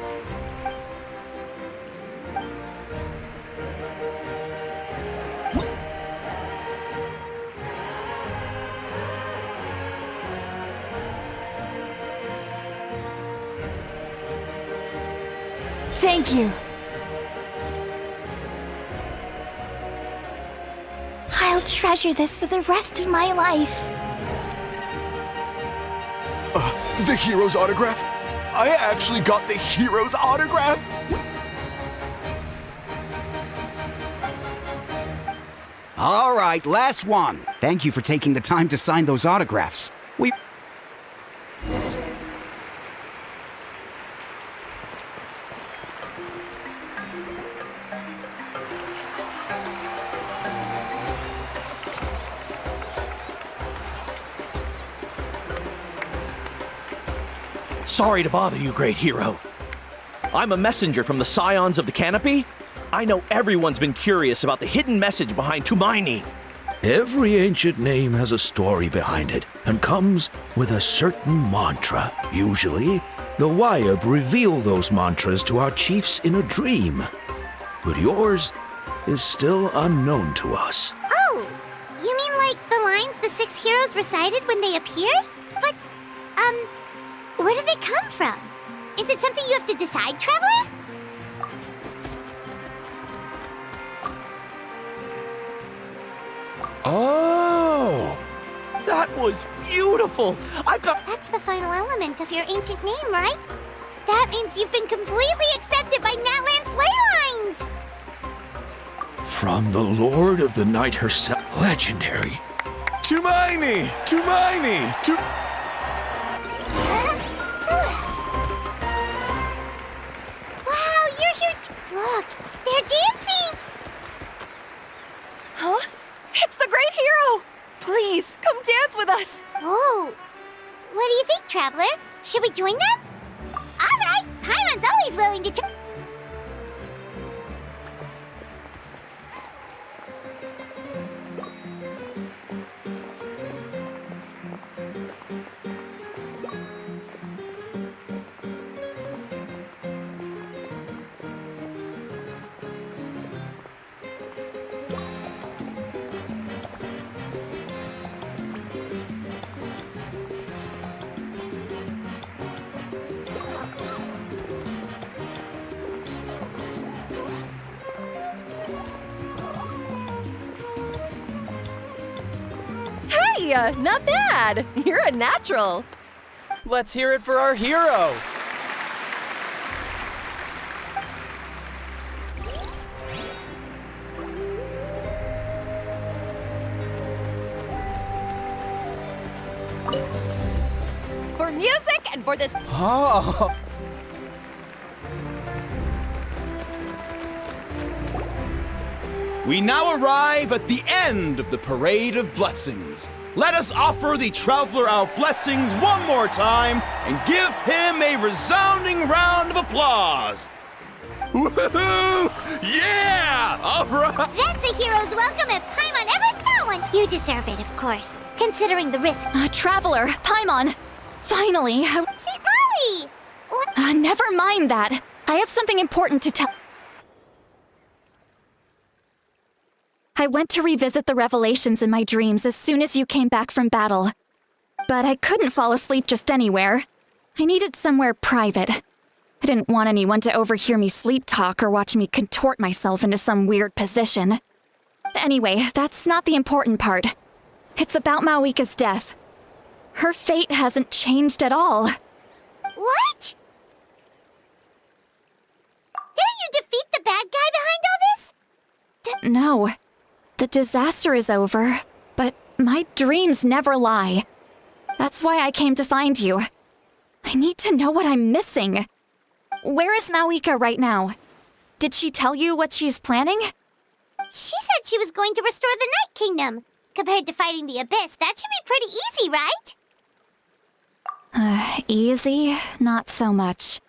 Thank you. I'll treasure this for the rest of my life. The hero's autograph? I actually got the hero's autograph? All right, last one. Thank you for taking the time to sign those autographs. We... Sorry to bother you, great hero. I'm a messenger from the Scions of the Canopy. I know everyone's been curious about the hidden message behind Tumaini. Every ancient name has a story behind it and comes with a certain mantra. Usually, the Wayab reveal those mantras to our chiefs in a dream. But yours is still unknown to us. Oh, you mean like the lines the 6 heroes recited when they appeared? But, where do they come from? Is it something you have to decide, Traveler? Oh! That was beautiful! I've got... That's the final element of your ancient name, right? That means you've been completely accepted by Natlan's ley lines! From the Lord of the Night herself. Legendary. Tumaini! Tumaini! Wow, you're here Look, they're dancing! Huh? It's the great hero! Please, come dance with us! Oh, what do you think, Traveler? Should we join them? Alright, Paimon's always willing to try. Hey, not bad! You're a natural! Let's hear it for our hero! For music and for this... Oh! We now arrive at the end of the Parade of Blessings. Let us offer the Traveler our blessings one more time and give him a resounding round of applause. Woohoo! Yeah! All right! That's a hero's welcome if Paimon ever saw one! You deserve it, of course, considering the risk. Traveler, Paimon! Finally! See, Molly! What? Never mind that. I have something important to tell. I went to revisit the revelations in my dreams as soon as you came back from battle. But I couldn't fall asleep just anywhere. I needed somewhere private. I didn't want anyone to overhear me sleep talk or watch me contort myself into some weird position. Anyway, that's not the important part. It's about MAVUIKA's death. Her fate hasn't changed at all. What? Didn't you defeat the bad guy behind all this? No. The disaster is over, but my dreams never lie. That's why I came to find you. I need to know what I'm missing. Where is MAVUIKA right now? Did she tell you what she's planning? She said she was going to restore the Night Kingdom. Compared to fighting the Abyss, that should be pretty easy, right? Easy? Not so much.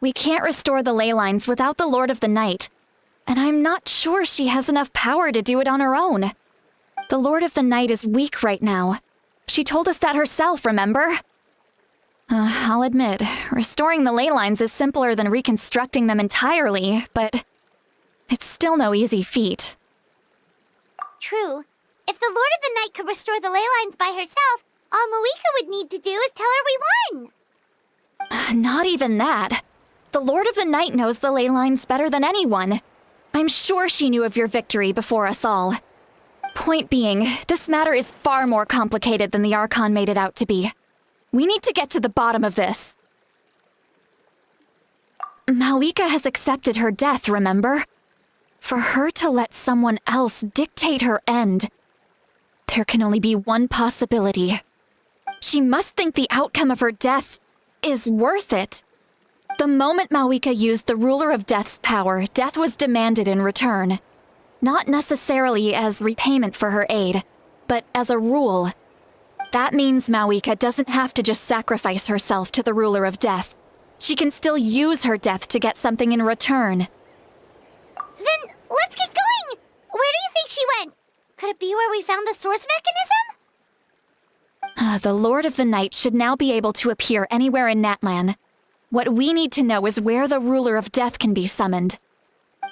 We can't restore the ley lines without the Lord of the Night. And I'm not sure she has enough power to do it on her own. The Lord of the Night is weak right now. She told us that herself, remember? I'll admit, restoring the ley lines is simpler than reconstructing them entirely, but it's still no easy feat. True. If the Lord of the Night could restore the ley lines by herself, all MAVUIKA would need to do is tell her we won. Not even that. The Lord of the Night knows the ley lines better than anyone. I'm sure she knew of your victory before us all. Point being, this matter is far more complicated than the Archon made it out to be. We need to get to the bottom of this. MAVUIKA has accepted her death, remember? For her to let someone else dictate her end, there can only be one possibility. She must think the outcome of her death is worth it. The moment MAVUIKA used the Ruler of Death's power, death was demanded in return. Not necessarily as repayment for her aid, but as a rule. That means MAVUIKA doesn't have to just sacrifice herself to the Ruler of Death. She can still use her death to get something in return. Then let's get going! Where do you think she went? Could it be where we found the source mechanism? The Lord of the Night should now be able to appear anywhere in Natlan. What we need to know is where the Ruler of Death can be summoned.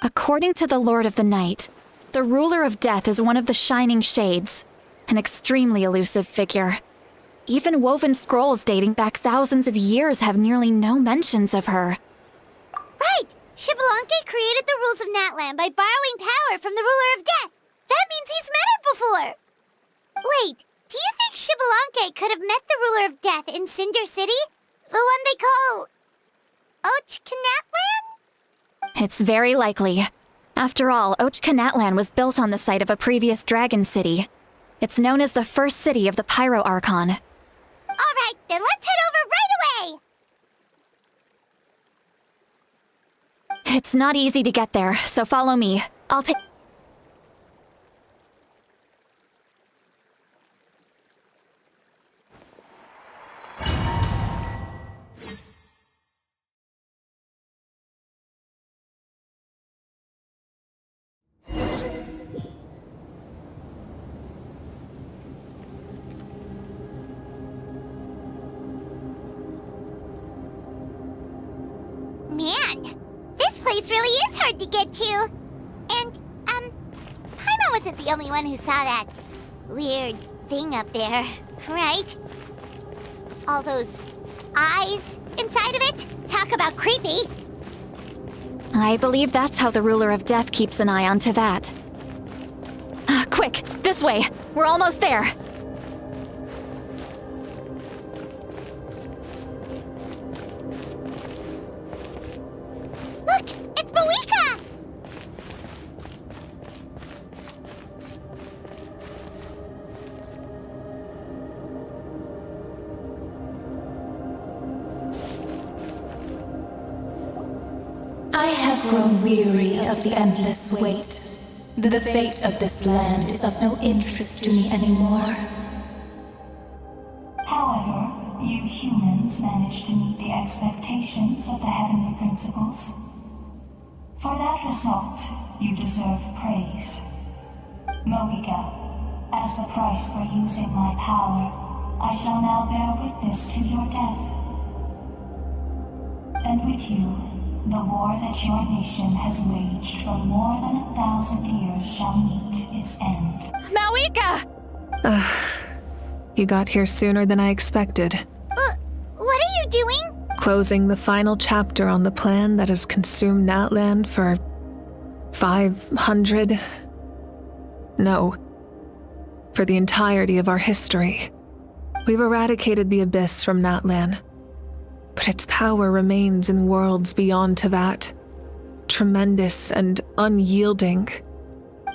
According to the Lord of the Night, the Ruler of Death is one of the Shining Shades, an extremely elusive figure. Even woven scrolls dating back thousands of years have nearly no mentions of her. Right! Xbalanque created the rules of Natlan by borrowing power from the Ruler of Death. That means he's met her before! Wait, do you think Xbalanque could have met the Ruler of Death in Cinder City? The one they call... Ochkanatlan? It's very likely. After all, Ochkanatlan was built on the site of a previous dragon city. It's known as the first city of the Pyro Archon. Alright, then let's head over right away! It's not easy to get there, so follow me. I'll take... Man, this place really is hard to get to. And, Paimon wasn't the only one who saw that weird thing up there, right? All those eyes inside of it? Talk about creepy. I believe that's how the Ruler of Death keeps an eye on Tevat. Quick, this way! We're almost there! Look! It's MAVUIKA! I have grown weary of the endless wait. The fate of this land is of no interest to me anymore. However, you humans managed to meet the expectations of the Heavenly Principles. For that result, you deserve praise. MAVUIKA, as the price for using my power, I shall now bear witness to your death. And with you, the war that your nation has waged for more than 1,000 years shall meet its end. MAVUIKA! You got here sooner than I expected. What are you doing? Closing the final chapter on the plan that has consumed Natlan for 500... No. For the entirety of our history. We've eradicated the Abyss from Natlan. But its power remains in worlds beyond Tevat. Tremendous and unyielding.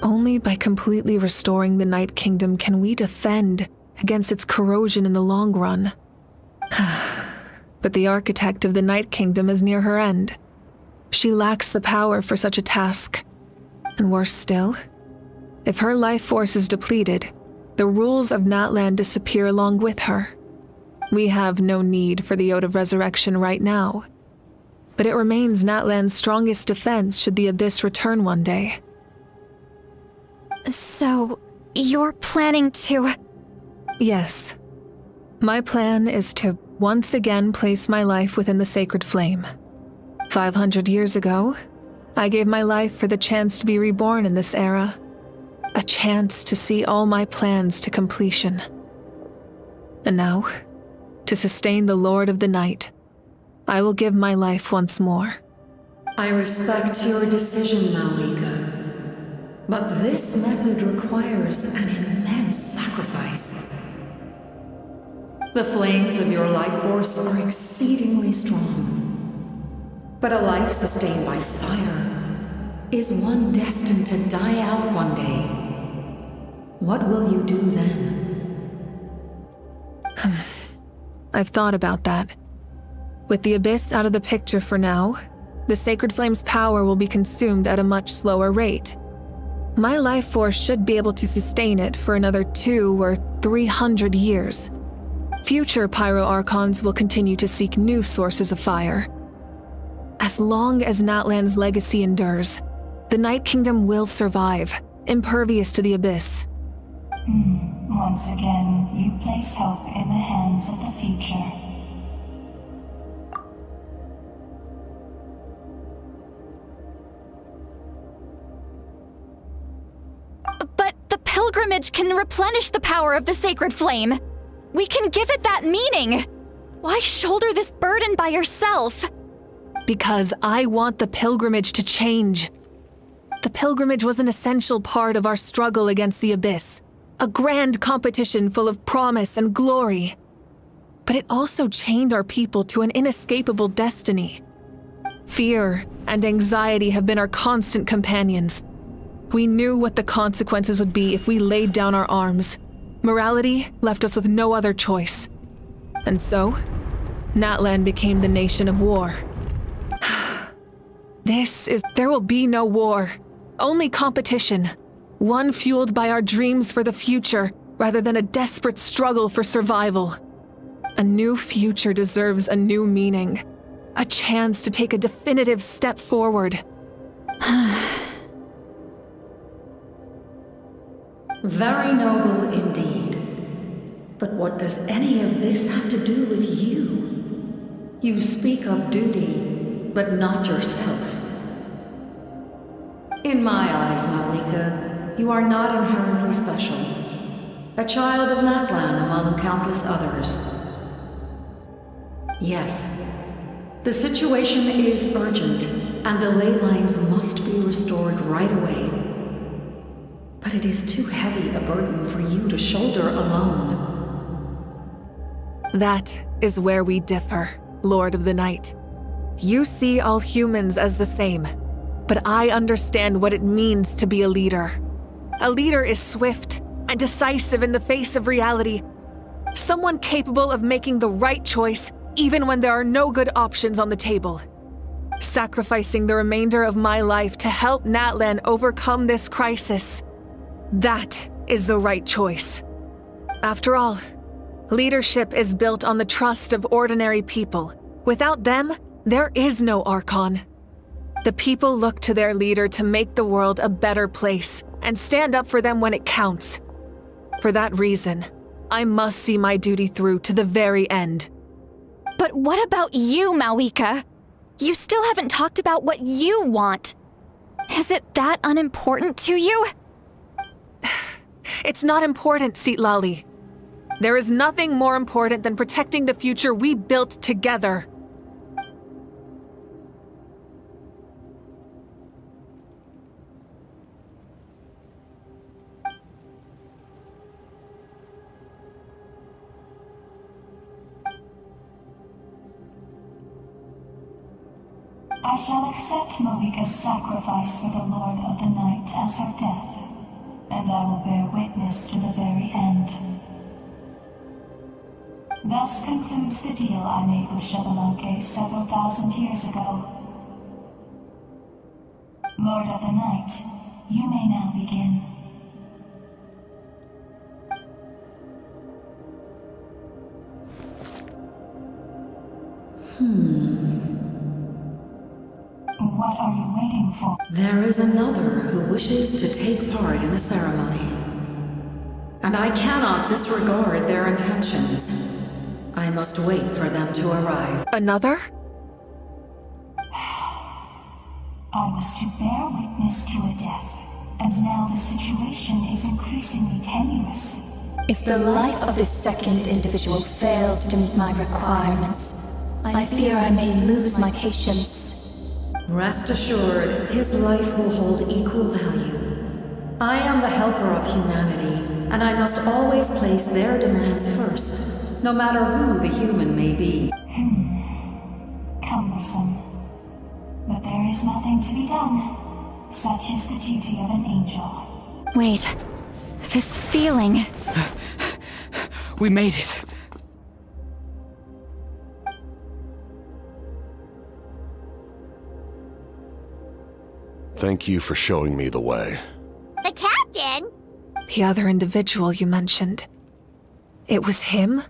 Only by completely restoring the Night Kingdom can we defend against its corrosion in the long run. But the architect of the Night Kingdom is near her end. She lacks the power for such a task. And worse still, if her life force is depleted, the rules of Natlan disappear along with her. We have no need for the Ode of Resurrection right now. But it remains Natlan's strongest defense should the Abyss return one day. So, you're planning to... Yes. My plan is to once again place my life within the sacred flame. 500 years ago, I gave my life for the chance to be reborn in this era. A chance to see all my plans to completion. And now, to sustain the Lord of the Night, I will give my life once more. I respect your decision, MAVUIKA. But this method requires an immense sacrifice. The flames of your life force are exceedingly strong. But a life sustained by fire is one destined to die out one day. What will you do then? I've thought about that. With the Abyss out of the picture for now, the Sacred Flame's power will be consumed at a much slower rate. My life force should be able to sustain it for another 200 or 300 years. Future Pyro-Archons will continue to seek new sources of fire. As long as Natlan's legacy endures, the Night Kingdom will survive, impervious to the Abyss. Once again, you place hope in the hands of the future. But the pilgrimage can replenish the power of the Sacred Flame. We can give it that meaning. Why shoulder this burden by yourself? Because I want the pilgrimage to change. The pilgrimage was an essential part of our struggle against the Abyss, a grand competition full of promise and glory. But it also chained our people to an inescapable destiny. Fear and anxiety have been our constant companions. We knew what the consequences would be if we laid down our arms. Morality left us with no other choice. And so, Natlan became the nation of war. There will be no war, only competition. One fueled by our dreams for the future, rather than a desperate struggle for survival. A new future deserves a new meaning. A chance to take a definitive step forward. Very noble indeed. But what does any of this have to do with you? You speak of duty, but not yourself. In my eyes, MAVUIKA, you are not inherently special. A child of Natlan among countless others. Yes, the situation is urgent, and the ley lines must be restored right away. But it is too heavy a burden for you to shoulder alone. That is where we differ, Lord of the Night. You see all humans as the same, but I understand what it means to be a leader. A leader is swift and decisive in the face of reality. Someone capable of making the right choice even when there are no good options on the table. Sacrificing the remainder of my life to help Natlan overcome this crisis. That is the right choice. After all, leadership is built on the trust of ordinary people. Without them, there is no Archon. The people look to their leader to make the world a better place and stand up for them when it counts. For that reason, I must see my duty through to the very end. But what about you, MAVUIKA? You still haven't talked about what you want. Is it that unimportant to you? It's not important, Citlali. There is nothing more important than protecting the future we built together. I shall accept MAVUIKA's sacrifice for the Lord of the Night as her death, and I will bear witness to the very end. Thus concludes the deal I made with Xbalanque several thousand years ago. Lord of the Night, you may now begin. What are you waiting for? There is another who wishes to take part in the ceremony. And I cannot disregard their intentions. I must wait for them to arrive. Another? I was to bear witness to a death, and now the situation is increasingly tenuous. If the life of this second individual fails to meet my requirements, I fear I may lose my patience. Rest assured, his life will hold equal value. I am the helper of humanity, and I must always place their demands first, no matter who the human may be. Cumbersome. But there is nothing to be done. Such is the duty of an angel. Wait. This feeling. We made it. Thank you for showing me the way. The captain? The other individual you mentioned. It was him?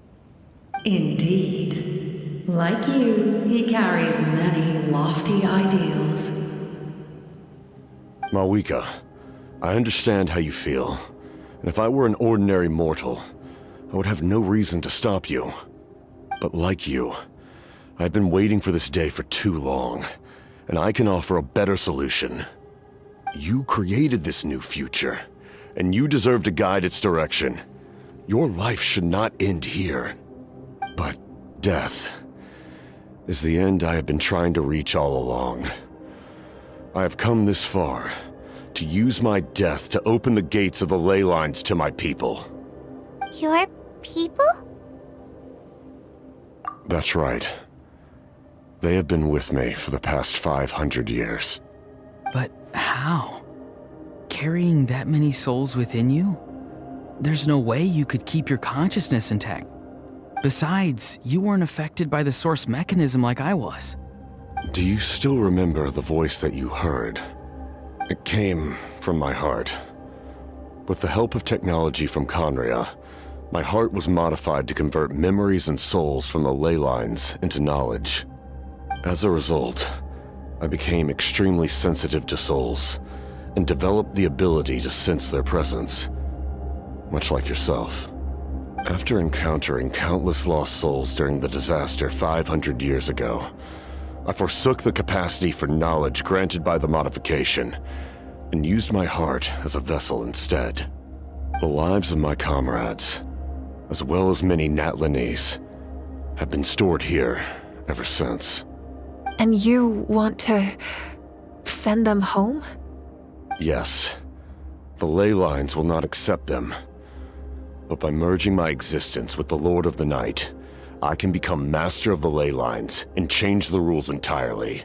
Indeed. Like you, he carries many lofty ideals. MAVUIKA, I understand how you feel. And if I were an ordinary mortal, I would have no reason to stop you. But like you, I've been waiting for this day for too long, and I can offer a better solution. You created this new future, and you deserve to guide its direction. Your life should not end here. But death is the end I have been trying to reach all along. I have come this far to use my death to open the gates of the ley lines to my people. Your people? That's right. They have been with me for the past 500 years. But how? Carrying that many souls within you? There's no way you could keep your consciousness intact. Besides, you weren't affected by the source mechanism like I was. Do you still remember the voice that you heard? It came from my heart. With the help of technology from Conria, my heart was modified to convert memories and souls from the ley lines into knowledge. As a result, I became extremely sensitive to souls, and developed the ability to sense their presence, much like yourself. After encountering countless lost souls during the disaster 500 years ago, I forsook the capacity for knowledge granted by the modification, and used my heart as a vessel instead. The lives of my comrades, as well as many Natlanese, have been stored here ever since. And you want to send them home? Yes. The ley lines will not accept them. But by merging my existence with the Lord of the Night, I can become master of the ley lines and change the rules entirely.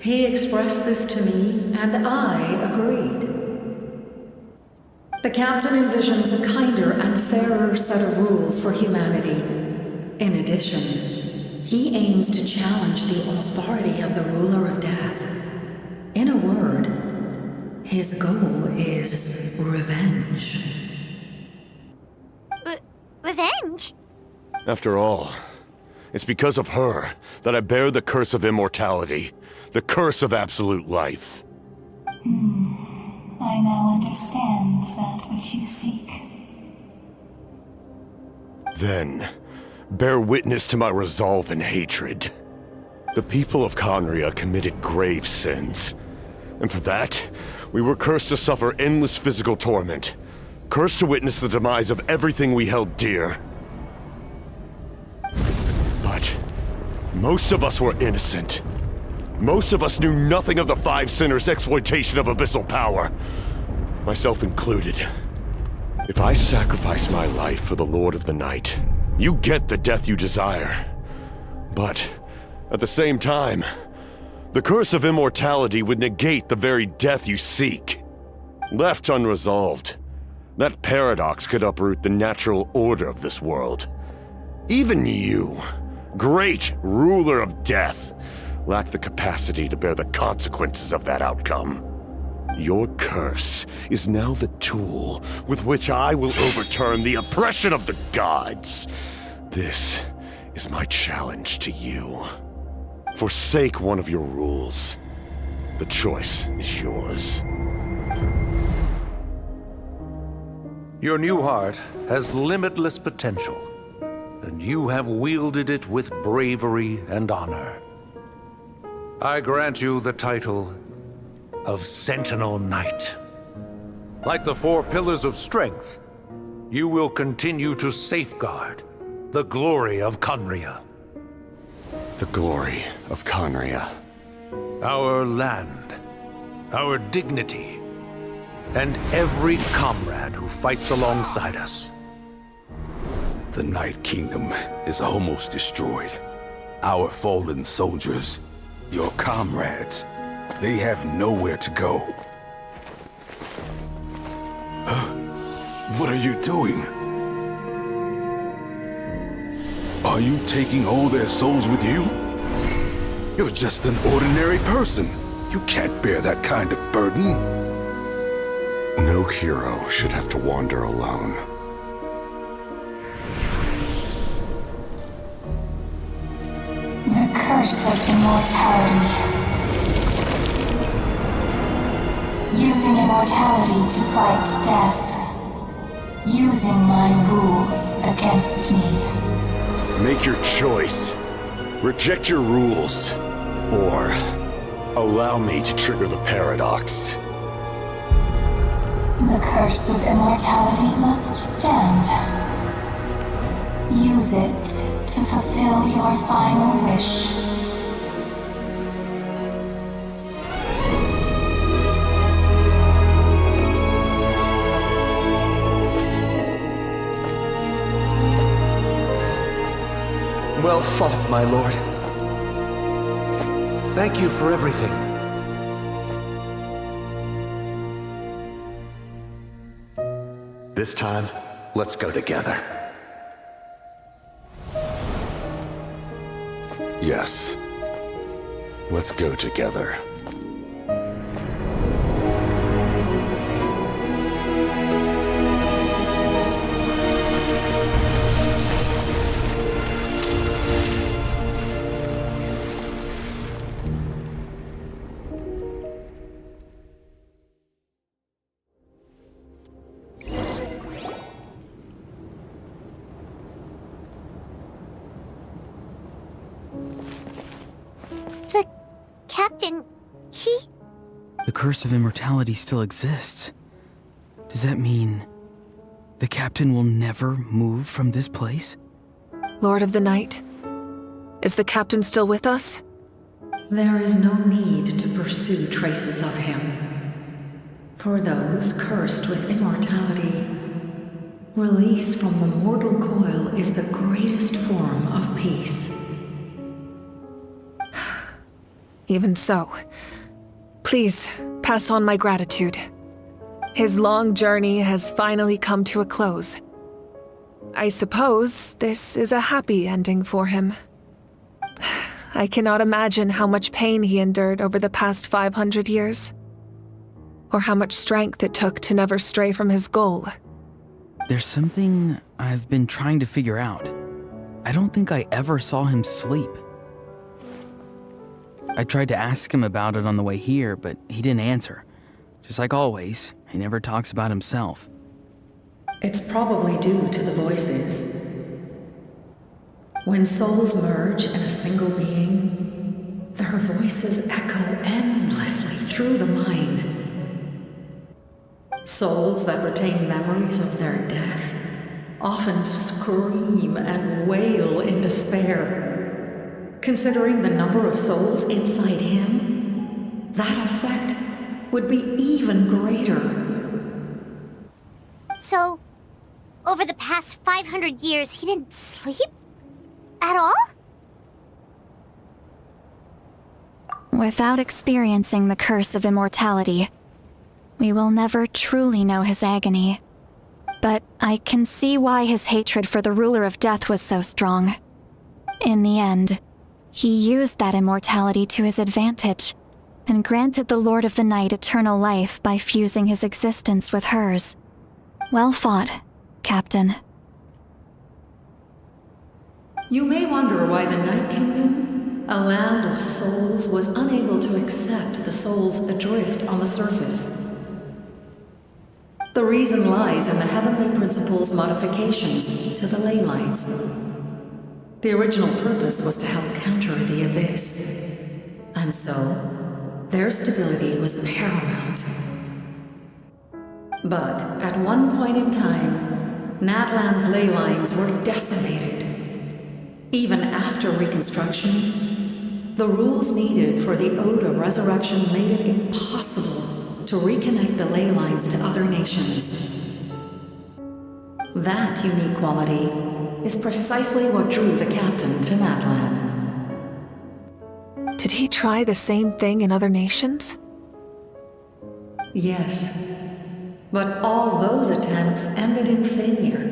He expressed this to me, and I agreed. The captain envisions a kinder and fairer set of rules for humanity. In addition, he aims to challenge the authority of the ruler of death. In a word, his goal is revenge. Revenge? After all, it's because of her that I bear the curse of immortality, the curse of absolute life. I now understand that which you seek. Then, bear witness to my resolve and hatred. The people of Conria committed grave sins, and for that, we were cursed to suffer endless physical torment, cursed to witness the demise of everything we held dear. But most of us were innocent. Most of us knew nothing of the Five Sinners' exploitation of abyssal power, myself included. If I sacrifice my life for the Lord of the Night, you get the death you desire. But at the same time, the curse of immortality would negate the very death you seek. Left unresolved, that paradox could uproot the natural order of this world. Even you, great ruler of death, lack the capacity to bear the consequences of that outcome. Your curse is now the tool with which I will overturn the oppression of the gods. This is my challenge to you. Forsake one of your rules. The choice is yours. Your new heart has limitless potential, and you have wielded it with bravery and honor. I grant you the title of Sentinel Knight. Like the four pillars of strength, you will continue to safeguard the glory of Conria. The glory of Conria. Our land, our dignity, and every comrade who fights alongside us. The Night Kingdom is almost destroyed. Our fallen soldiers, your comrades, they have nowhere to go. Huh? What are you doing? Are you taking all their souls with you? You're just an ordinary person. You can't bear that kind of burden. No hero should have to wander alone. The curse of immortality. Using immortality to fight death. Using my rules against me. Make your choice. Reject your rules. Or allow me to trigger the paradox. The curse of immortality must stand. Use it to fulfill your final wish. Well fought, my lord. Thank you for everything. This time, let's go together. Yes. Let's go together. Captain, The curse of immortality still exists. Does that mean the captain will never move from this place? Lord of the Night, is the captain still with us? There is no need to pursue traces of him. For those cursed with immortality, release from the mortal coil is the greatest form of peace. Even so, please pass on my gratitude. His long journey has finally come to a close. I suppose this is a happy ending for him. I cannot imagine how much pain he endured over the past 500 years, or how much strength it took to never stray from his goal. There's something I've been trying to figure out. I don't think I ever saw him sleep. I tried to ask him about it on the way here, but he didn't answer. Just like always, he never talks about himself. It's probably due to the voices. When souls merge in a single being, their voices echo endlessly through the mind. Souls that retain memories of their death often scream and wail in despair. Considering the number of souls inside him, that effect would be even greater. So, over the past 500 years, he didn't sleep? At all? Without experiencing the curse of immortality, we will never truly know his agony. But I can see why his hatred for the ruler of death was so strong. In the end, he used that immortality to his advantage, and granted the Lord of the Night eternal life by fusing his existence with hers. Well fought, Captain. You may wonder why the Night Kingdom, a land of souls, was unable to accept the souls adrift on the surface. The reason lies in the Heavenly Principle's modifications to the ley lines. The original purpose was to help counter the Abyss, and so their stability was paramount. But at one point in time, Natlan's ley lines were decimated. Even after reconstruction, the rules needed for the Ode of Resurrection made it impossible to reconnect the ley lines to other nations. That unique quality is precisely what drew the captain to Natlan. Did he try the same thing in other nations? Yes, but all those attempts ended in failure.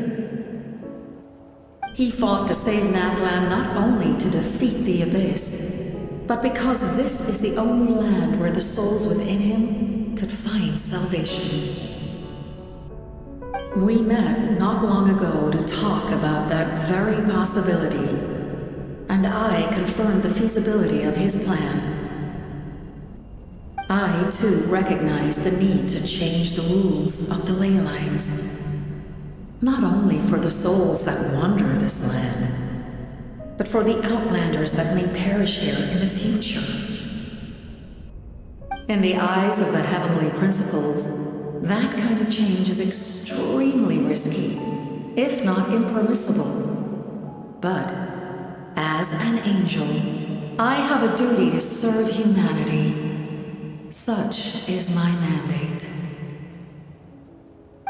He fought to save Natlan not only to defeat the Abyss, but because this is the only land where the souls within him could find salvation. We met not long ago to talk about that very possibility, and I confirmed the feasibility of his plan. I, too, recognize the need to change the rules of the ley lines. Not only for the souls that wander this land, but for the outlanders that may perish here in the future. In the eyes of the heavenly principles, that kind of change is extremely risky, if not impermissible. But, as an angel, I have a duty to serve humanity. Such is my mandate.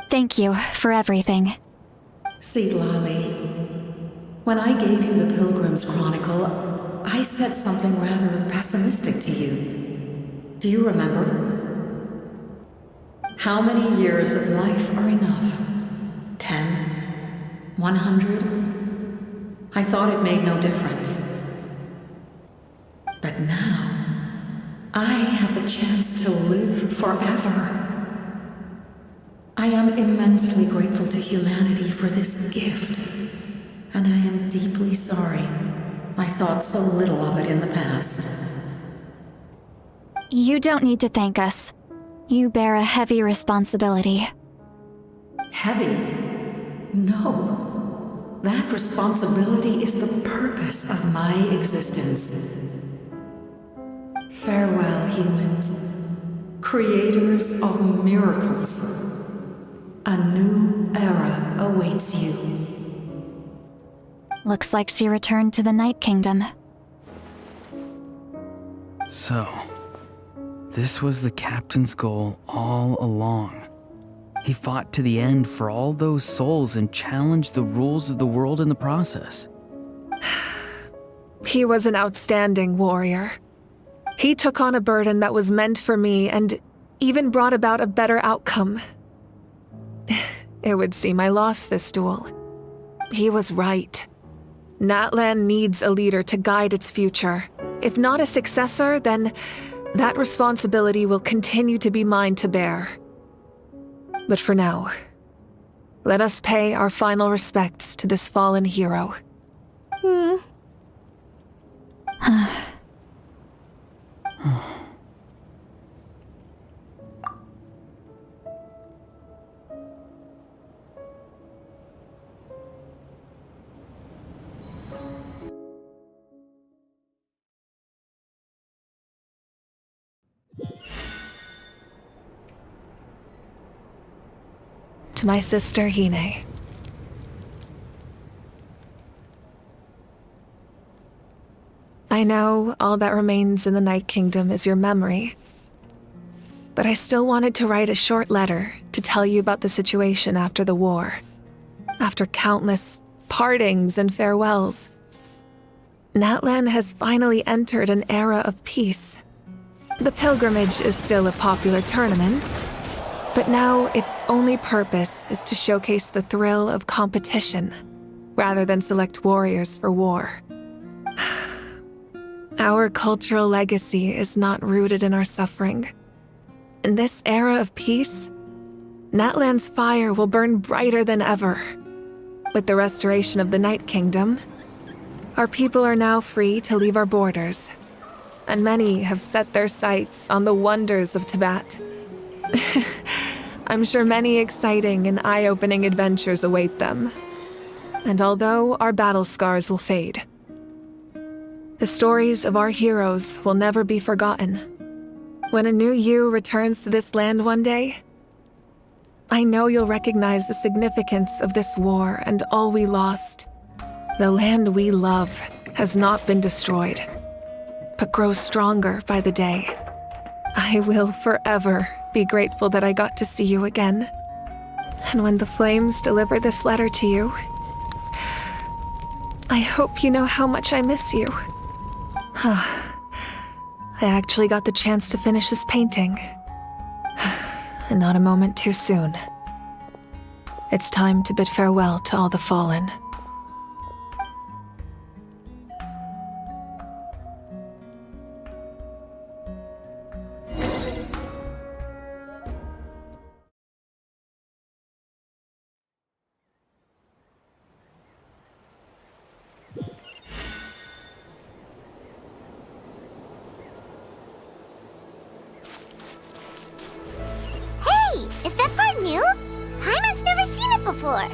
Thank you for everything. See, Lolly, when I gave you the Pilgrim's Chronicle, I said something rather pessimistic to you. Do you remember? How many years of life are enough? 10? 100? I thought it made no difference. But now, I have the chance to live forever. I am immensely grateful to humanity for this gift, and I am deeply sorry I thought so little of it in the past. You don't need to thank us. You bear a heavy responsibility. Heavy? No. That responsibility is the purpose of my existence. Farewell, humans. Creators of miracles. A new era awaits you. Looks like she returned to the Night Kingdom. So, this was the captain's goal all along. He fought to the end for all those souls and challenged the rules of the world in the process. He was an outstanding warrior. He took on a burden that was meant for me and even brought about a better outcome. It would seem I lost this duel. He was right. Natlan needs a leader to guide its future. If not a successor, then that responsibility will continue to be mine to bear. But for now, let us pay our final respects to this fallen hero. To my sister, Hine. I know all that remains in the Night Kingdom is your memory, but I still wanted to write a short letter to tell you about the situation after the war, after countless partings and farewells. Natlan has finally entered an era of peace. The pilgrimage is still a popular tournament, but now its only purpose is to showcase the thrill of competition, rather than select warriors for war. Our cultural legacy is not rooted in our suffering. In this era of peace, Natlan's fire will burn brighter than ever. With the restoration of the Night Kingdom, our people are now free to leave our borders, and many have set their sights on the wonders of Tibet. I'm sure many exciting and eye-opening adventures await them. And although our battle scars will fade, the stories of our heroes will never be forgotten. When a new you returns to this land one day, I know you'll recognize the significance of this war and all we lost. The land we love has not been destroyed, but grows stronger by the day. I will forever be grateful that I got to see you again. And when the flames deliver this letter to you, I hope you know how much I miss you. I actually got the chance to finish this painting. And not a moment too soon. It's time to bid farewell to all the fallen. Is that part new? Paimon's never seen it before.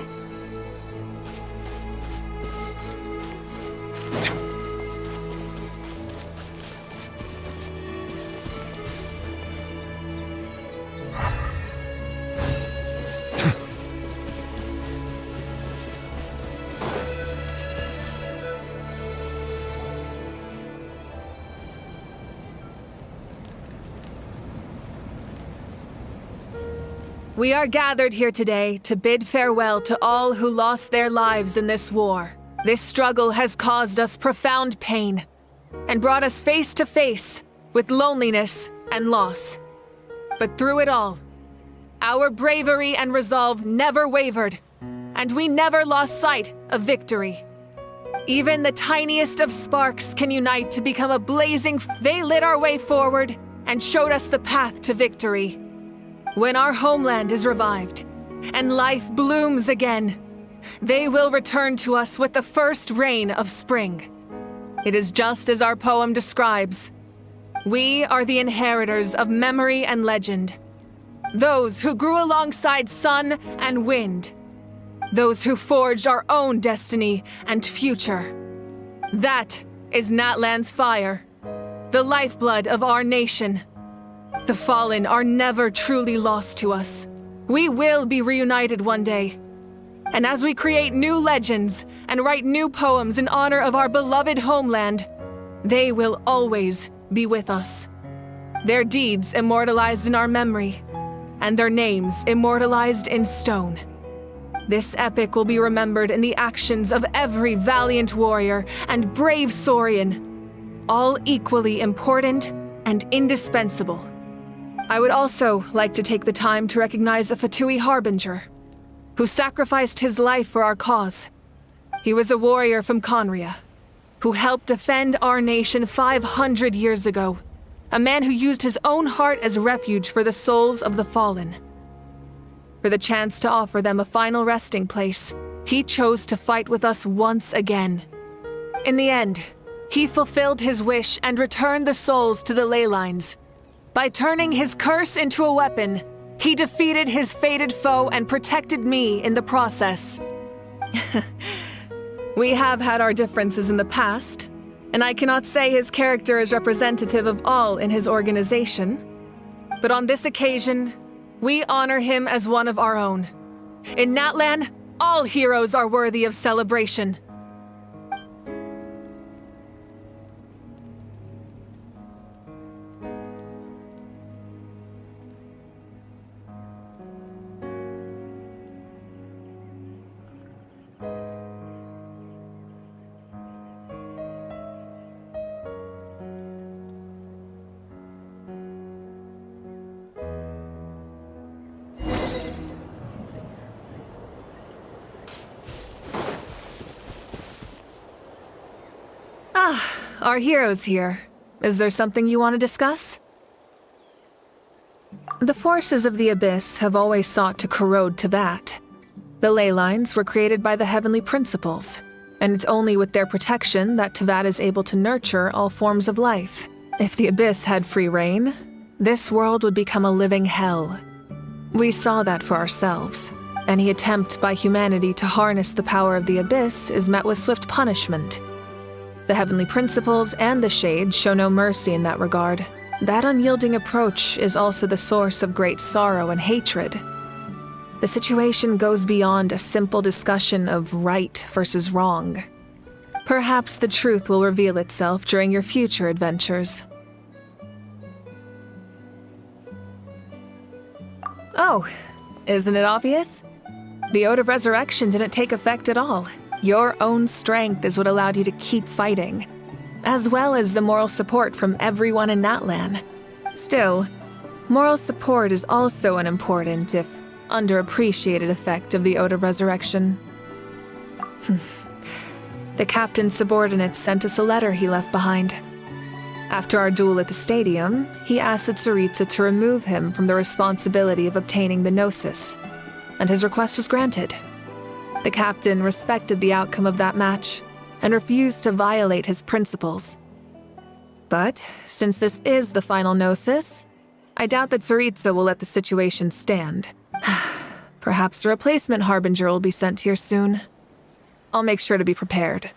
We are gathered here today to bid farewell to all who lost their lives in this war. This struggle has caused us profound pain and brought us face to face with loneliness and loss. But through it all, our bravery and resolve never wavered, and we never lost sight of victory. Even the tiniest of sparks can unite to become a blazing They lit our way forward and showed us the path to victory. When our homeland is revived and life blooms again, they will return to us with the first rain of spring. It is just as our poem describes. We are the inheritors of memory and legend. Those who grew alongside sun and wind. Those who forged our own destiny and future. That is Natlan's fire, the lifeblood of our nation. The fallen are never truly lost to us. We will be reunited one day. And as we create new legends and write new poems in honor of our beloved homeland, they will always be with us. Their deeds immortalized in our memory, and their names immortalized in stone. This epic will be remembered in the actions of every valiant warrior and brave Saurian, all equally important and indispensable. I would also like to take the time to recognize a Fatui harbinger, who sacrificed his life for our cause. He was a warrior from Conria, who helped defend our nation 500 years ago, a man who used his own heart as refuge for the souls of the fallen. For the chance to offer them a final resting place, he chose to fight with us once again. In the end, he fulfilled his wish and returned the souls to the ley lines. By turning his curse into a weapon, he defeated his fated foe and protected me in the process. We have had our differences in the past, and I cannot say his character is representative of all in his organization. But on this occasion, we honor him as one of our own. In Natlan, all heroes are worthy of celebration. Our heroes here. Is there something you want to discuss? The forces of the Abyss have always sought to corrode Tevat. The ley lines were created by the heavenly principles, and it's only with their protection that Tevat is able to nurture all forms of life. If the Abyss had free reign, this world would become a living hell. We saw that for ourselves. Any attempt by humanity to harness the power of the Abyss is met with swift punishment. The heavenly principles and the Shades show no mercy in that regard. That unyielding approach is also the source of great sorrow and hatred. The situation goes beyond a simple discussion of right versus wrong. Perhaps the truth will reveal itself during your future adventures. Oh, isn't it obvious? The Ode of Resurrection didn't take effect at all. Your own strength is what allowed you to keep fighting, as well as the moral support from everyone in Natlan. Still, moral support is also an important, if underappreciated, effect of the Ode of Resurrection. The captain's subordinates sent us a letter he left behind. After our duel at the stadium, he asked the Tsaritsa to remove him from the responsibility of obtaining the Gnosis, and his request was granted. The captain respected the outcome of that match and refused to violate his principles. But since this is the final Gnosis, I doubt that Tsaritsa will let the situation stand. Perhaps a replacement Harbinger will be sent here soon. I'll make sure to be prepared.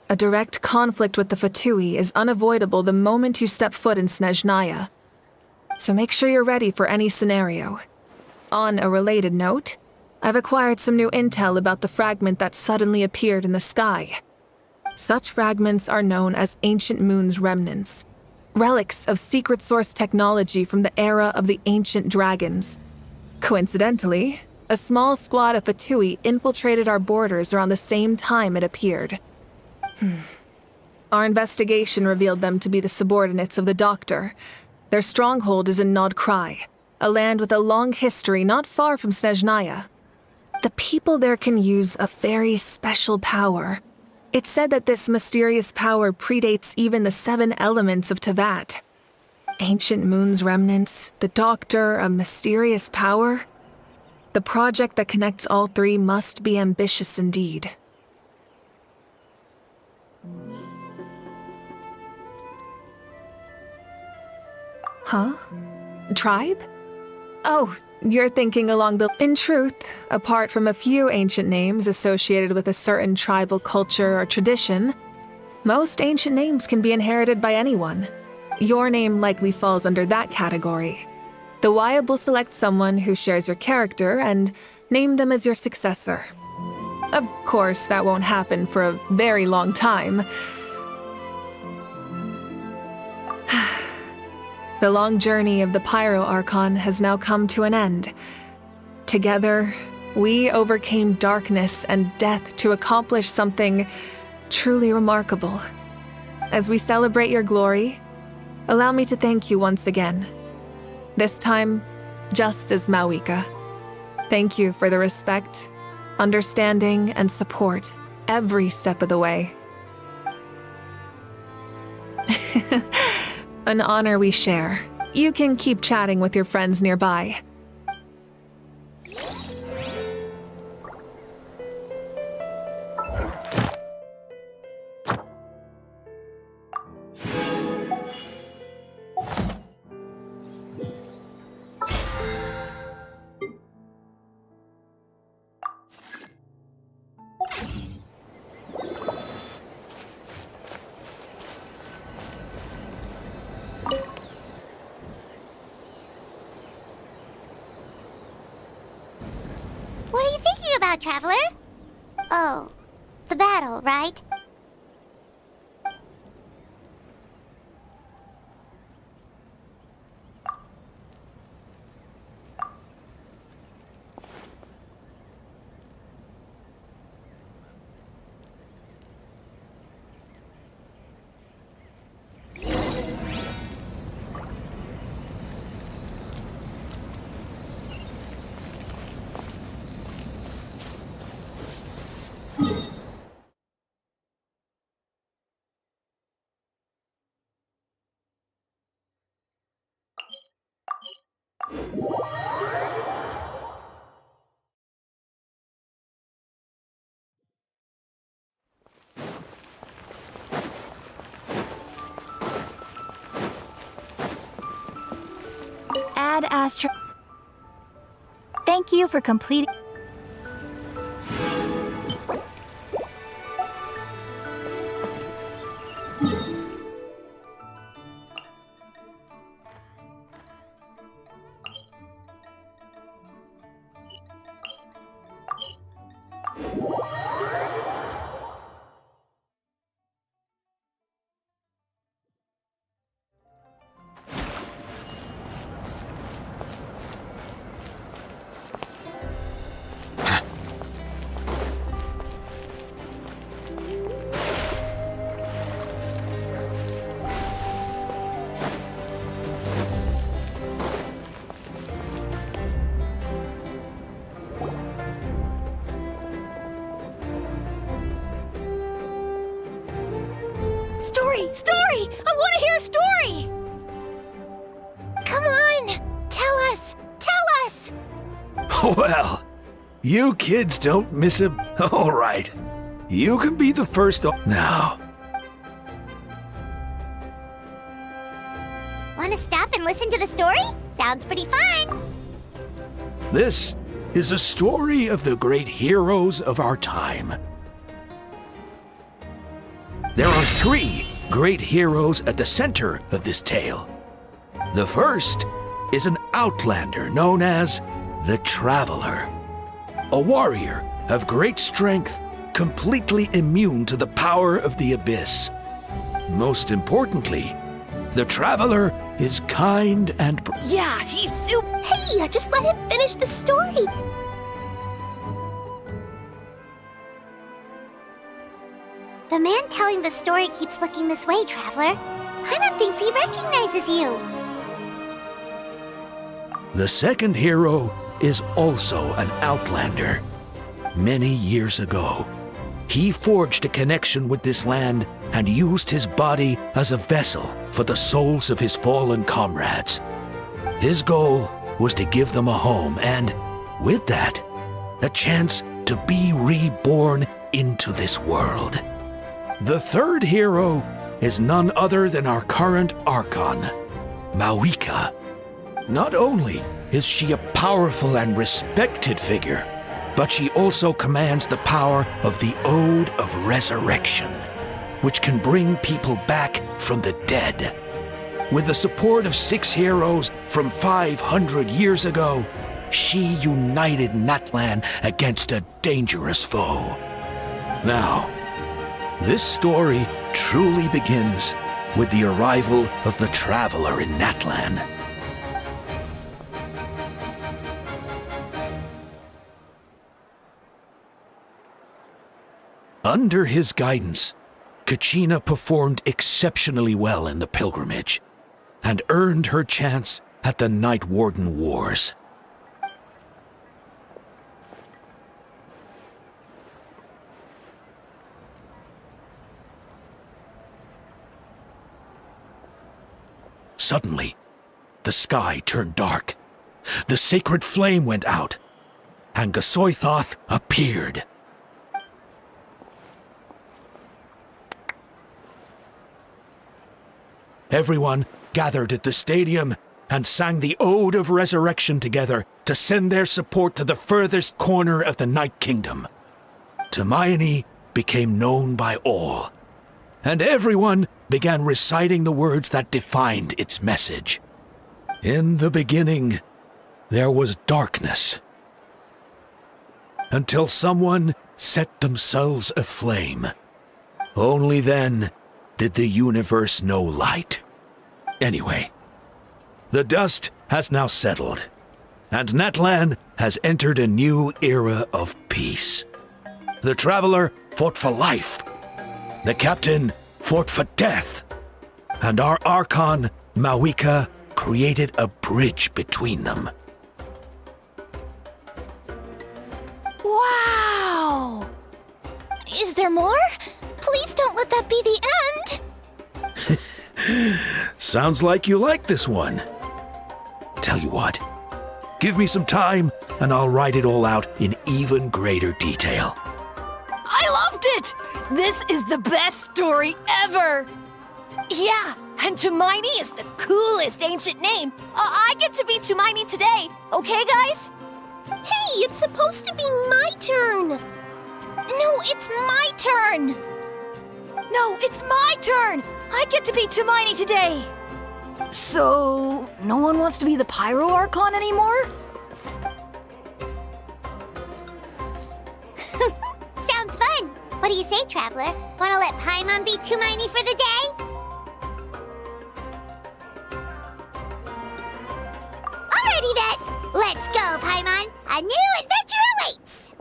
A direct conflict with the Fatui is unavoidable the moment you step foot in Snezhnaya. So make sure you're ready for any scenario. On a related note, I've acquired some new intel about the fragment that suddenly appeared in the sky. Such fragments are known as Ancient Moon's remnants, relics of secret source technology from the era of the ancient dragons. Coincidentally, a small squad of Fatui infiltrated our borders around the same time it appeared. Our investigation revealed them to be the subordinates of the Doctor. Their stronghold is in Nod Krai, a land with a long history not far from Snezhnaya. The people there can use a very special power. It's said that this mysterious power predates even the 7 elements of Tevat. Ancient Moon's remnants, the Doctor, a mysterious power. The project that connects all 3 must be ambitious indeed. Huh? Tribe? Oh, you're thinking along the... In truth, apart from a few ancient names associated with a certain tribal culture or tradition, most ancient names can be inherited by anyone. Your name likely falls under that category. The Wyab will select someone who shares your character and name them as your successor. Of course, that won't happen for a very long time. The long journey of the Pyro Archon has now come to an end. Together, we overcame darkness and death to accomplish something truly remarkable. As we celebrate your glory, allow me to thank you once again. This time, just as MAVUIKA. Thank you for the respect, understanding, and support every step of the way. An honor we share. You can keep chatting with your friends nearby. What are you thinking about, Traveler? Oh, the battle, right? Ad Astra. Thank you for completing. Story! Story! I want to hear a story! Come on! Tell us! Tell us! Well, you kids don't miss a... All right. You can be the first... Now, Want to stop and listen to the story? Sounds pretty fun! this is a story of the great heroes of our time. There are 3 great heroes at the center of this tale. The first is an outlander known as the Traveler, a warrior of great strength, completely immune to the power of the Abyss. Most importantly, the Traveler is kind and... Yeah, he's super... Hey, just let him finish the story! The man telling the story keeps looking this way, Traveler. Paimon thinks he recognizes you. The second hero is also an outlander. Many years ago, he forged a connection with this land and used his body as a vessel for the souls of his fallen comrades. His goal was to give them a home and, with that, a chance to be reborn into this world. The third hero is none other than our current Archon, MAVUIKA. Not only is she a powerful and respected figure, but she also commands the power of the Ode of Resurrection, which can bring people back from the dead. With the support of 6 heroes from 500 years ago, she united Natlan against a dangerous foe. Now, this story truly begins with the arrival of the Traveler in Natlan. Under his guidance, Kachina performed exceptionally well in the pilgrimage and earned her chance at the Night Warden Wars. Suddenly, the sky turned dark, the sacred flame went out, and Gasoithoth appeared. Everyone gathered at the stadium and sang the Ode of Resurrection together to send their support to the furthest corner of the Night Kingdom. Hermione became known by all, and everyone began reciting the words that defined its message. In the beginning, there was darkness, until someone set themselves aflame. Only then did the universe know light. Anyway, the dust has now settled, and Natlan has entered a new era of peace. The Traveler fought for life, the Captain fought for death, and our Archon, MAVUIKA, created a bridge between them. Wow! Is there more? Please don't let that be the end! Sounds like you like this one. Tell you what, give me some time and I'll write it all out in even greater detail. I loved it! This is the best story ever! Yeah, and Hermione is the coolest ancient name. I get to be Hermione today, okay, guys? Hey, it's supposed to be my turn! No, it's my turn! No, it's my turn! I get to be Hermione today! So, no one wants to be the Pyro Archon anymore? Sounds fun! What do you say, Traveler? Wanna let Paimon be Hermione for the day? Alrighty then! Let's go, Paimon! A new adventure awaits!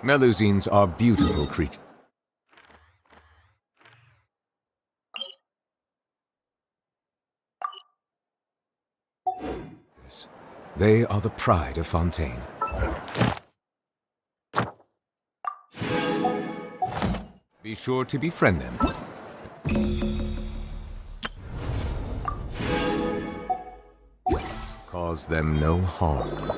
Melusines are beautiful creatures. They are the pride of Fontaine. Be sure to befriend them. Cause them no harm.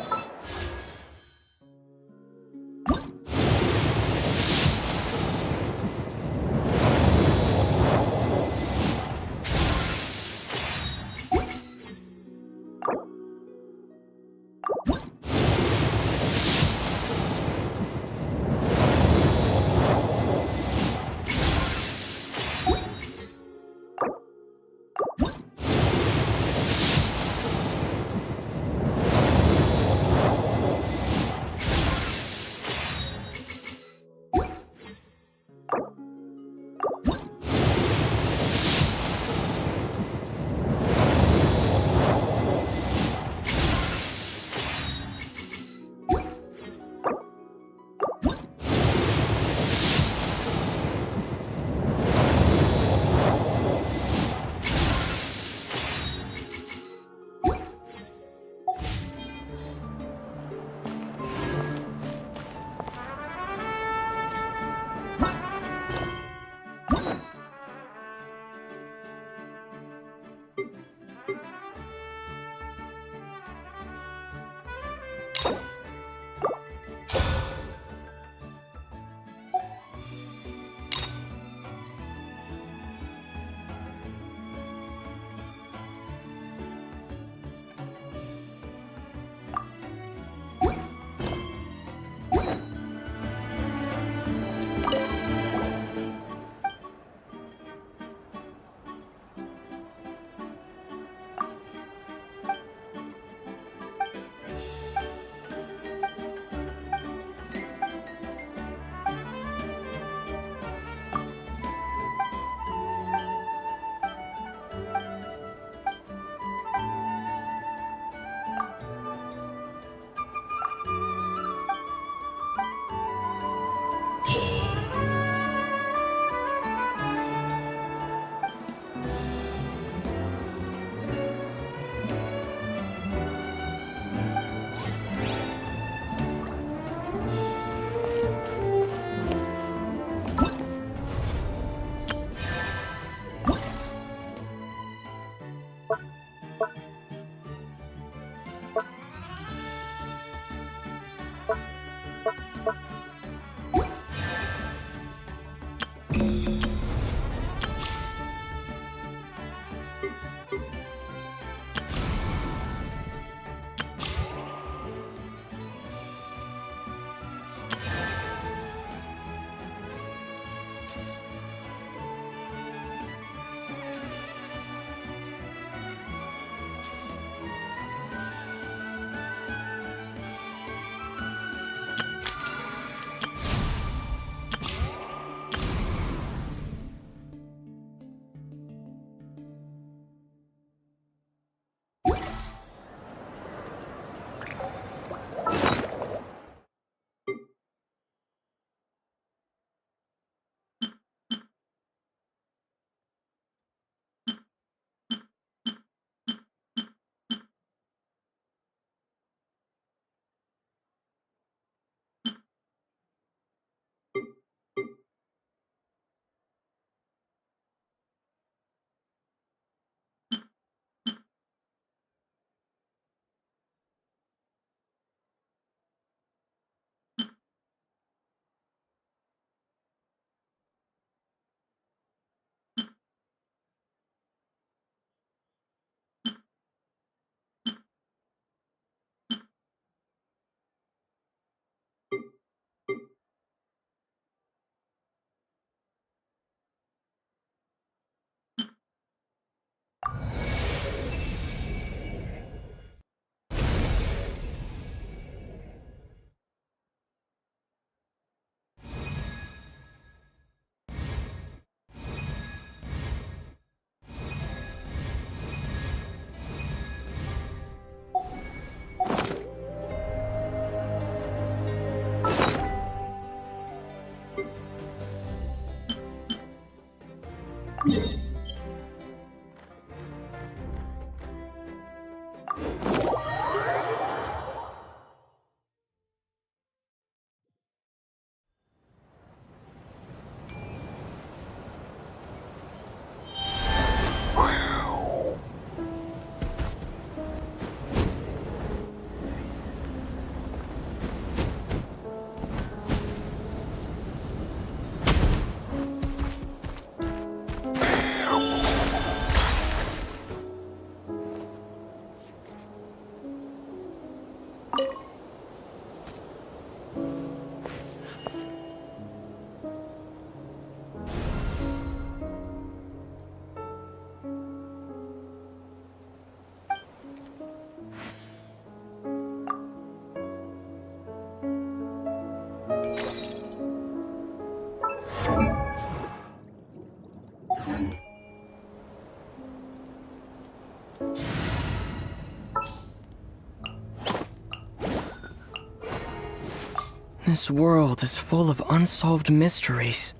This world is full of unsolved mysteries.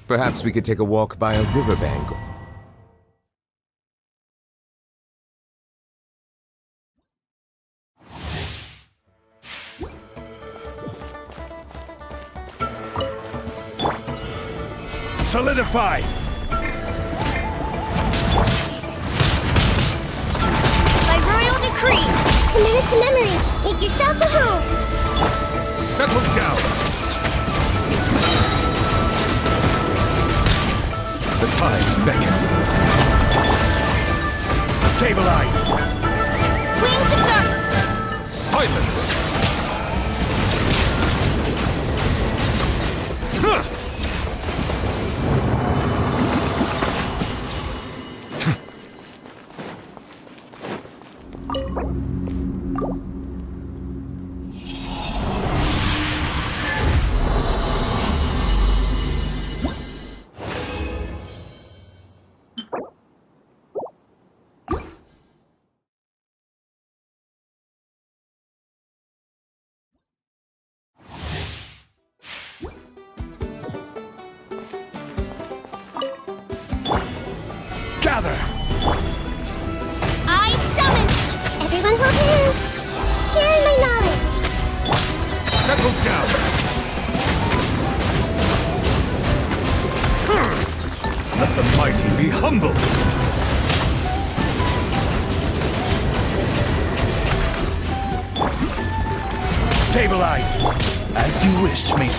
Perhaps we could take a walk by a riverbank. Solidify! By royal decree, commit it to memory. Make yourselves a home. Settle down! The tides beckon. Stabilize! Wings of dark! Silence! Settle down! Let the mighty be humble! Stabilize! As you wish, mate.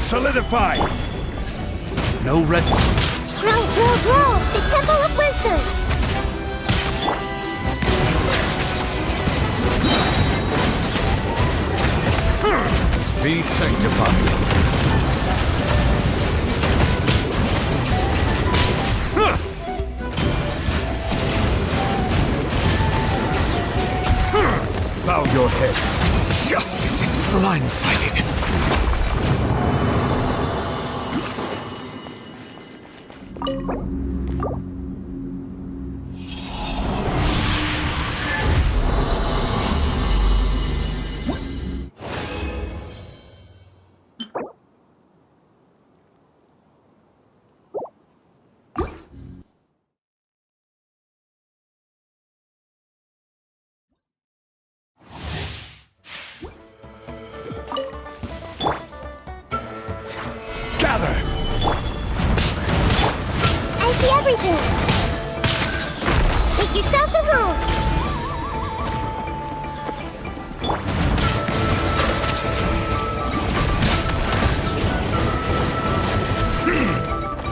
Solidify! No Resin. Grow! The Temple of Wisdom! Be sanctified. Bow your head. Justice is blindsided. I see everything! Make yourselves at home!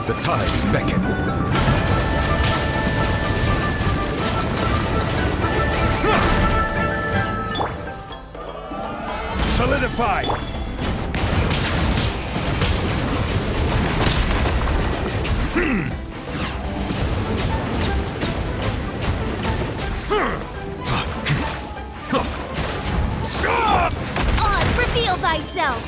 The tides beckon. Solidify! Oz, reveal thyself!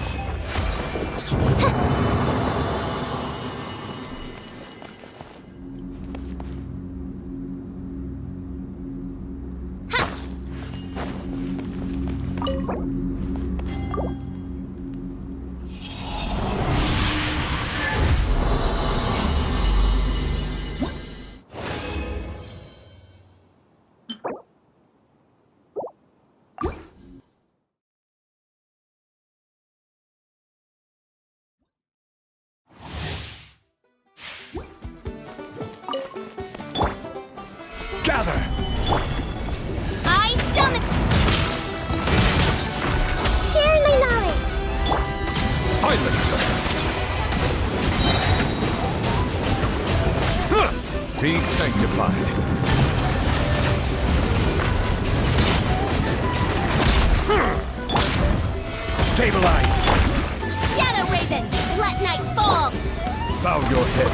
Gather! I summon... Share my knowledge! Silence! Be sanctified. Stabilize! Shadow Raven, let night fall! Bow your head.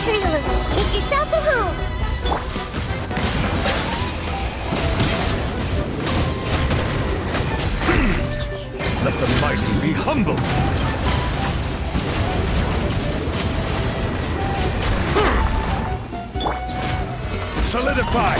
Pretty little, make yourselves at home. Let the mighty be humble! Solidify!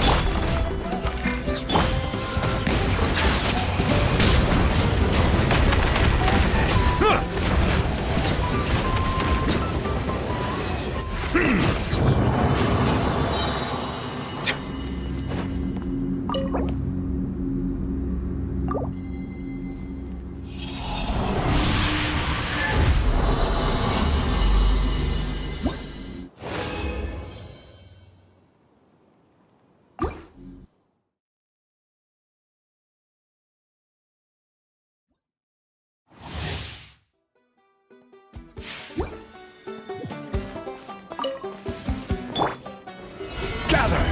Gather!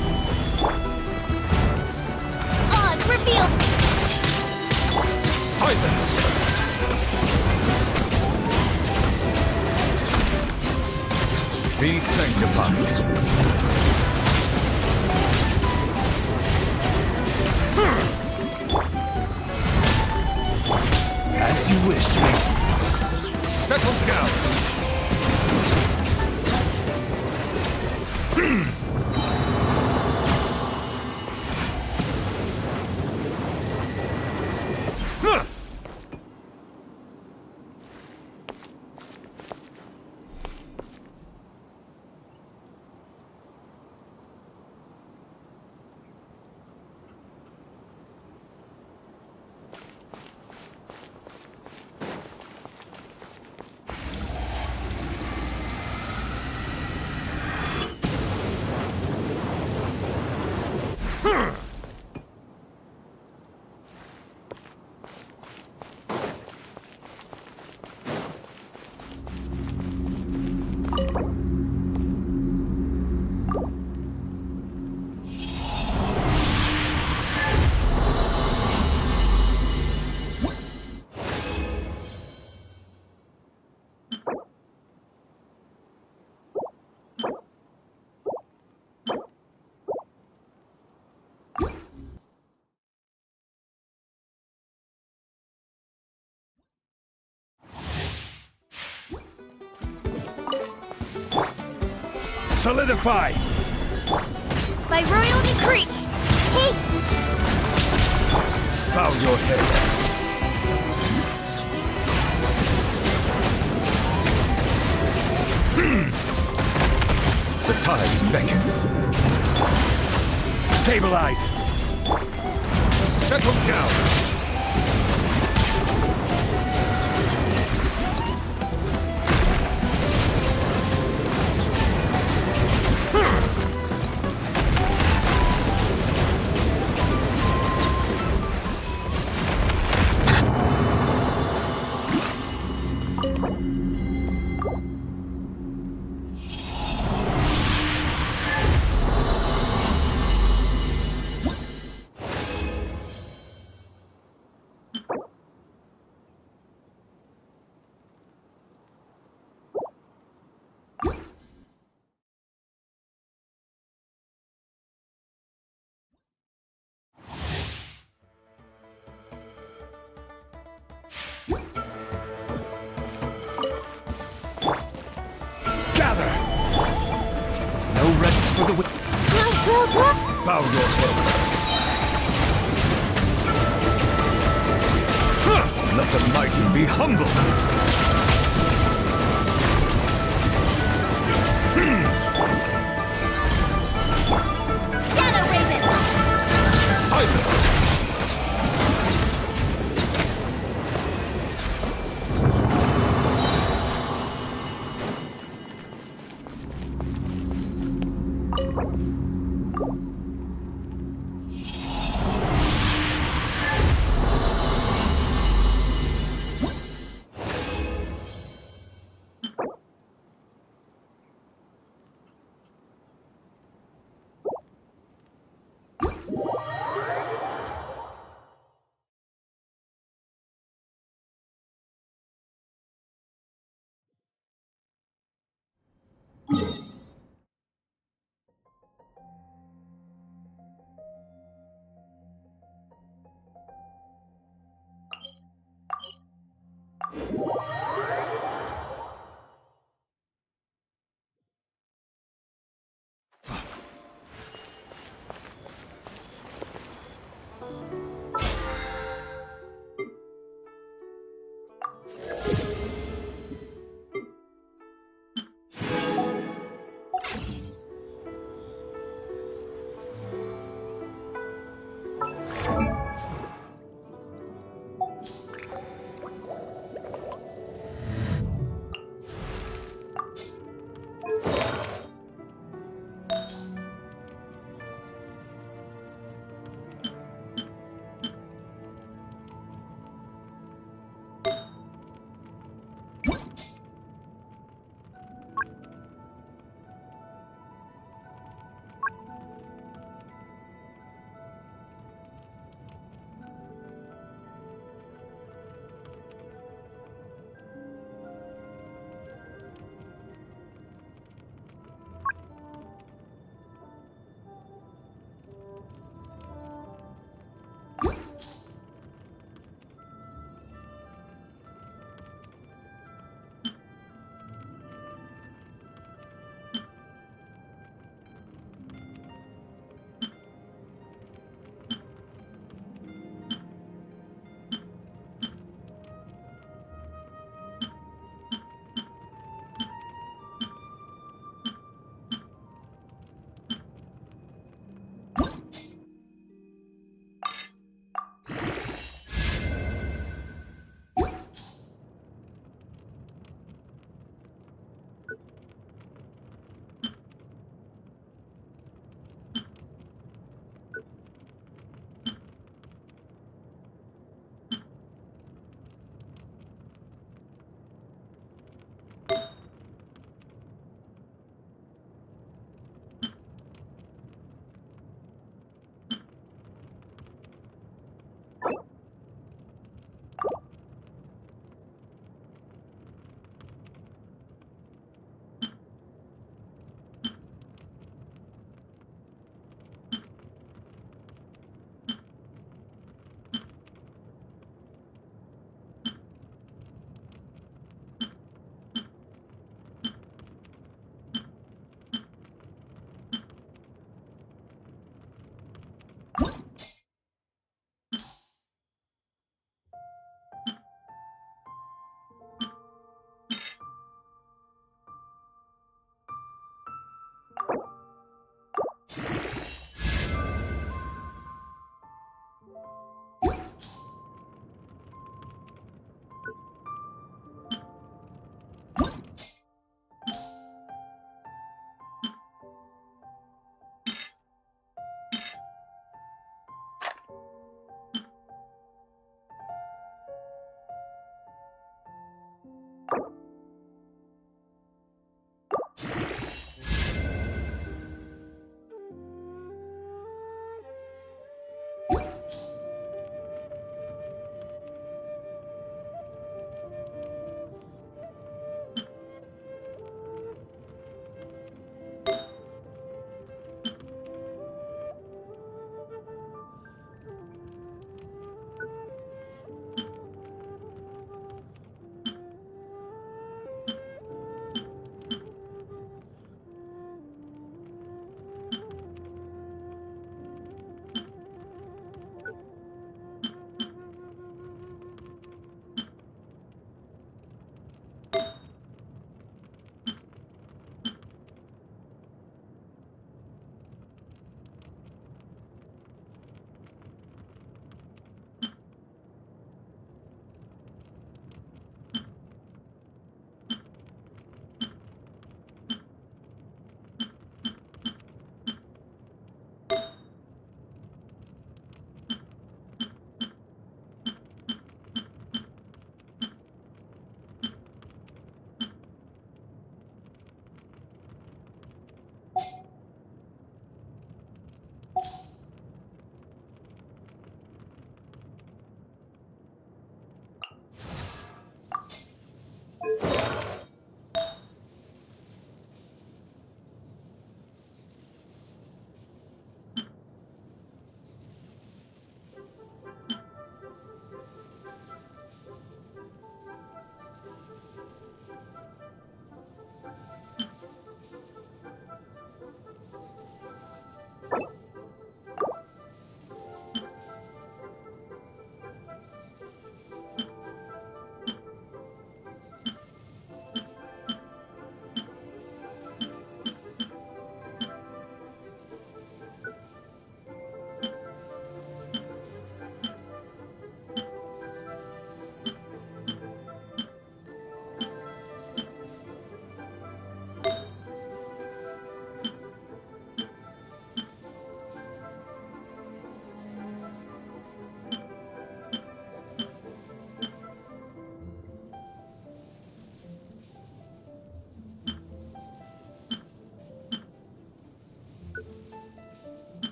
Oz, reveal! Silence! Be sanctified. As you wish, mate. Settle down. Solidify! By royal decree! Hey! Bow your head. The tides beckon. Stabilize! Settle down! Gather! No rest for the wicked. Bow your head. Let the mighty be humble. Shadow Raven! Silence!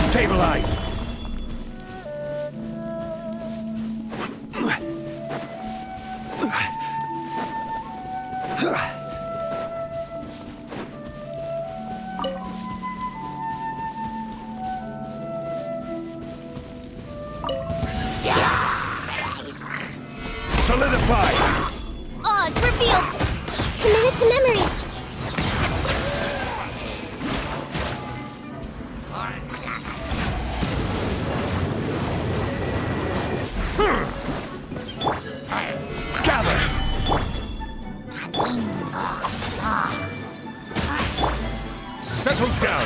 Stabilize! Solidify! Oz revealed! Committed to memory! Gather! Settle down!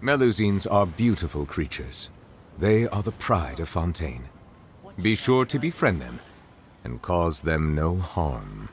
Melusines are beautiful creatures. They are the pride of Fontaine. Be sure to befriend them and cause them no harm.